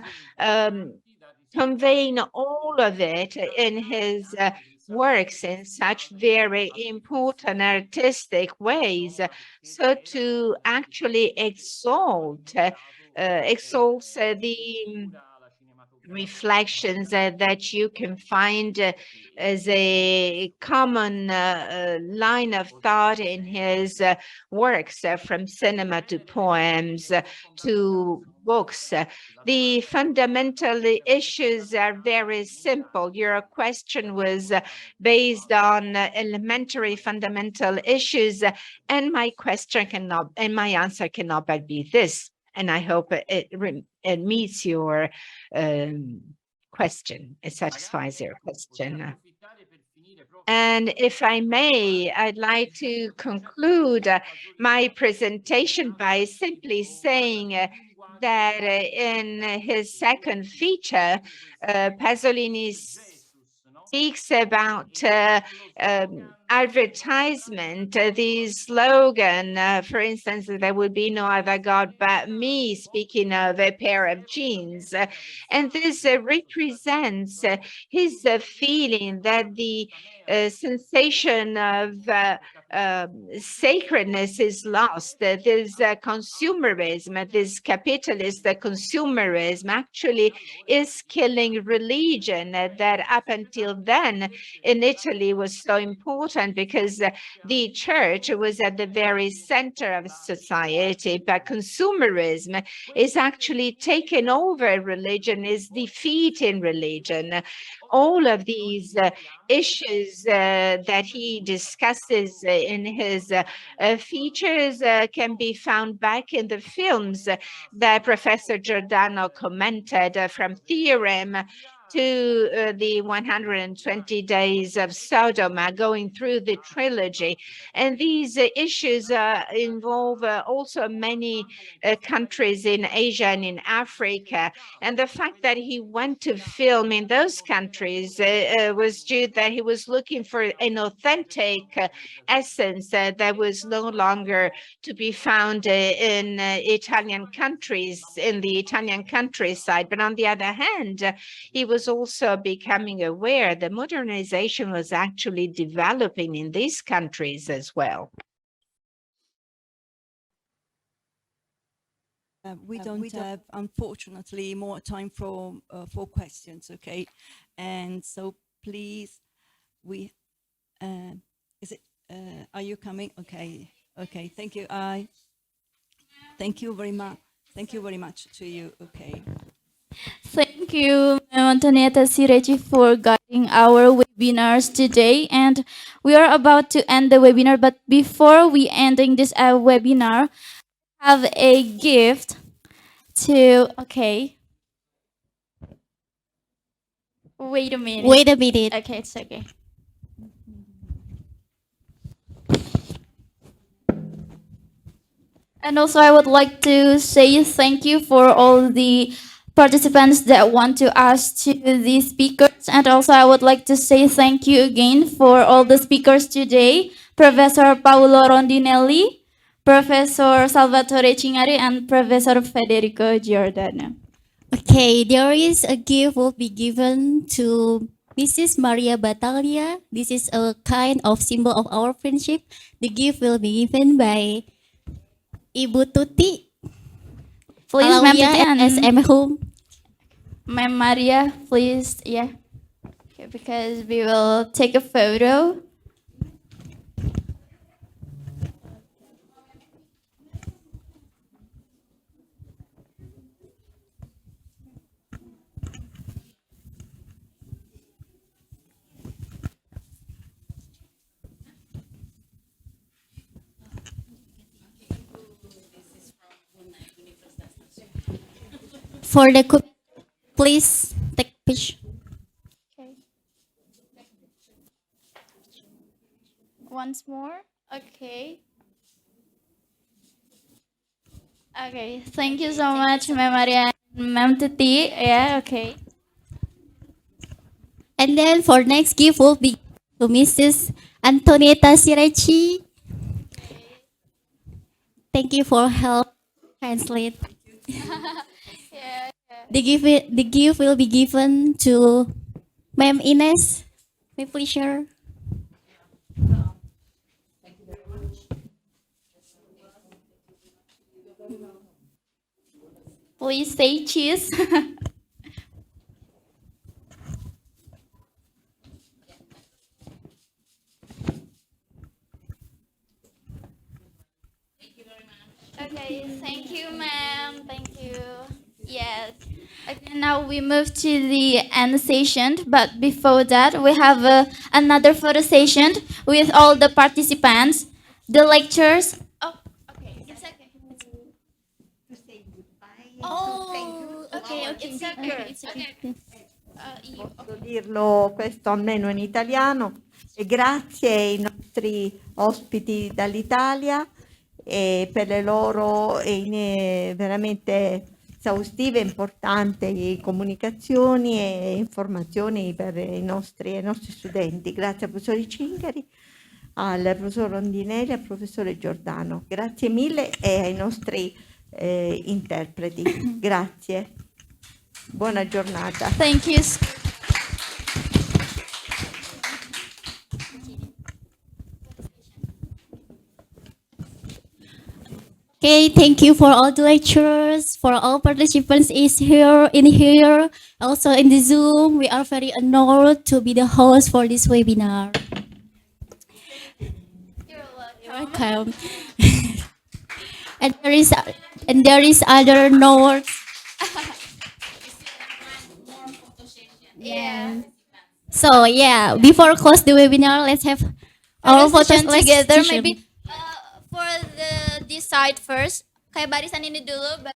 conveying all of it in his works in such very important artistic ways. So to actually exalt the reflections that you can find as a common line of thought in his works, from cinema to poems to books. The fundamental issues are very simple. Your question was based on elementary fundamental issues, and my answer cannot but be this. And I hope it meets your question. It satisfies your question. And if I may, I'd like to conclude my presentation by simply saying that in his second feature, Pasolini speaks about advertisement, the slogan, for instance, there would be no other God but me, speaking of a pair of jeans. And this represents his feeling that the sensation of sacredness is lost. This consumerism, this capitalist consumerism actually is killing religion that up until then in Italy was so important important because the church was at the very center of society, but consumerism is actually taking over religion, is defeating religion. All of these issues that he discusses in his features can be found back in the films that Professor Giordano commented, from Theorem to the 120 Days of Sodom, going through the trilogy. And these issues involve also many countries in Asia and in Africa. And the fact that he went to film in those countries was due that he was looking for an authentic essence that was no longer to be found in Italian countries, in the Italian countryside. But on the other hand, he was also becoming aware that modernization was actually developing in these countries as well. We don't have, unfortunately, more time for questions, okay? And so please, are you coming? Okay, okay, thank you. Thank you very much. Thank you very much to you, okay. Thank you, Antonietta Sireci, for guiding our webinars today. And we are about to end the webinar, but before we ending this webinar, have a gift to, okay. Wait a minute. Wait a minute. Okay, it's okay. And also I would like to say thank you for all the participants that want to ask to the speakers. And also I would like to say thank you again for all the speakers today. Professor Paolo Rondinelli, Professor Salvatore Cingari, and Professor Federico Giordano. Okay, there is a gift will be given to Mrs. Maria Battaglia. This is a kind of symbol of our friendship. The gift will be given by Ibu Tuti. Please, Ma'am Alawiyah Tuti and SM Home. Ma'am Maria, please, yeah. Okay, because we will take a photo. For the please take picture. Okay. Once more. Okay. Okay. Thank you so much, Ma'am Maria and Ma'am Tuti. Yeah. Okay. And then for next gift will be to Mrs. Antonietta Sireci. Thank you for help translate. The gift will be given to Ma'am Ines. May please share. Please say cheese. Okay, thank you, ma'am. Thank you. Yes. Okay, now we move to the end session, but before that, we have another photo session with all the participants, the lecturers. Oh, okay. It's okay. Oh, okay, okay. It's okay. It's okay. Posso dirlo questo almeno in italiano. E grazie ai nostri ospiti dall'Italia e per le loro veramente esaustive e importanti comunicazioni e informazioni per i nostri studenti. Grazie al professore Cingari, al professor Rondinelli e al professore Giordano. Grazie mille e ai nostri interpreti. Grazie. Buona giornata. Thank you. Okay, thank you for all the lecturers, for all participants is here, also in the Zoom. We are very honored to be the host for this webinar. welcome. and there is other no words. Yeah. So yeah, before close the webinar, let's have our photos together. Maybe for this side first. Kayak barisan ini dulu.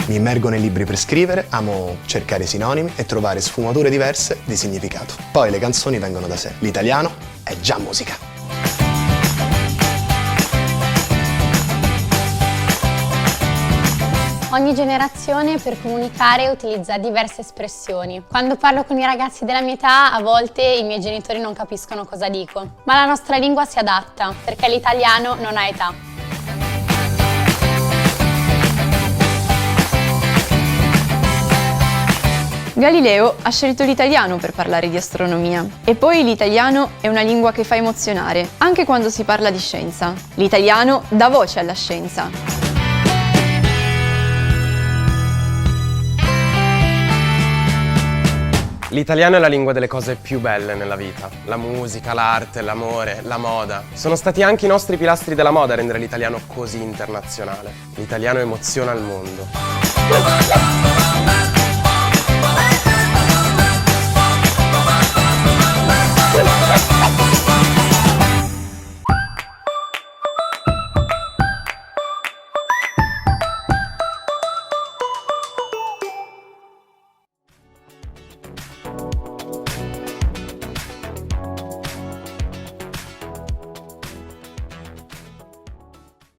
Mi immergo nei libri per scrivere, amo cercare sinonimi e trovare sfumature diverse di significato. Poi le canzoni vengono da sé. L'italiano è già musica. Ogni generazione per comunicare utilizza diverse espressioni. Quando parlo con i ragazzi della mia età, a volte i miei genitori non capiscono cosa dico. Ma la nostra lingua si adatta, perché l'italiano non ha età. Galileo ha scelto l'italiano per parlare di astronomia. E poi l'italiano è una lingua che fa emozionare, anche quando si parla di scienza. L'italiano dà voce alla scienza. L'italiano è la lingua delle cose più belle nella vita. La musica, l'arte, l'amore, la moda. Sono stati anche i nostri pilastri della moda a rendere l'italiano così internazionale. L'italiano emoziona il mondo.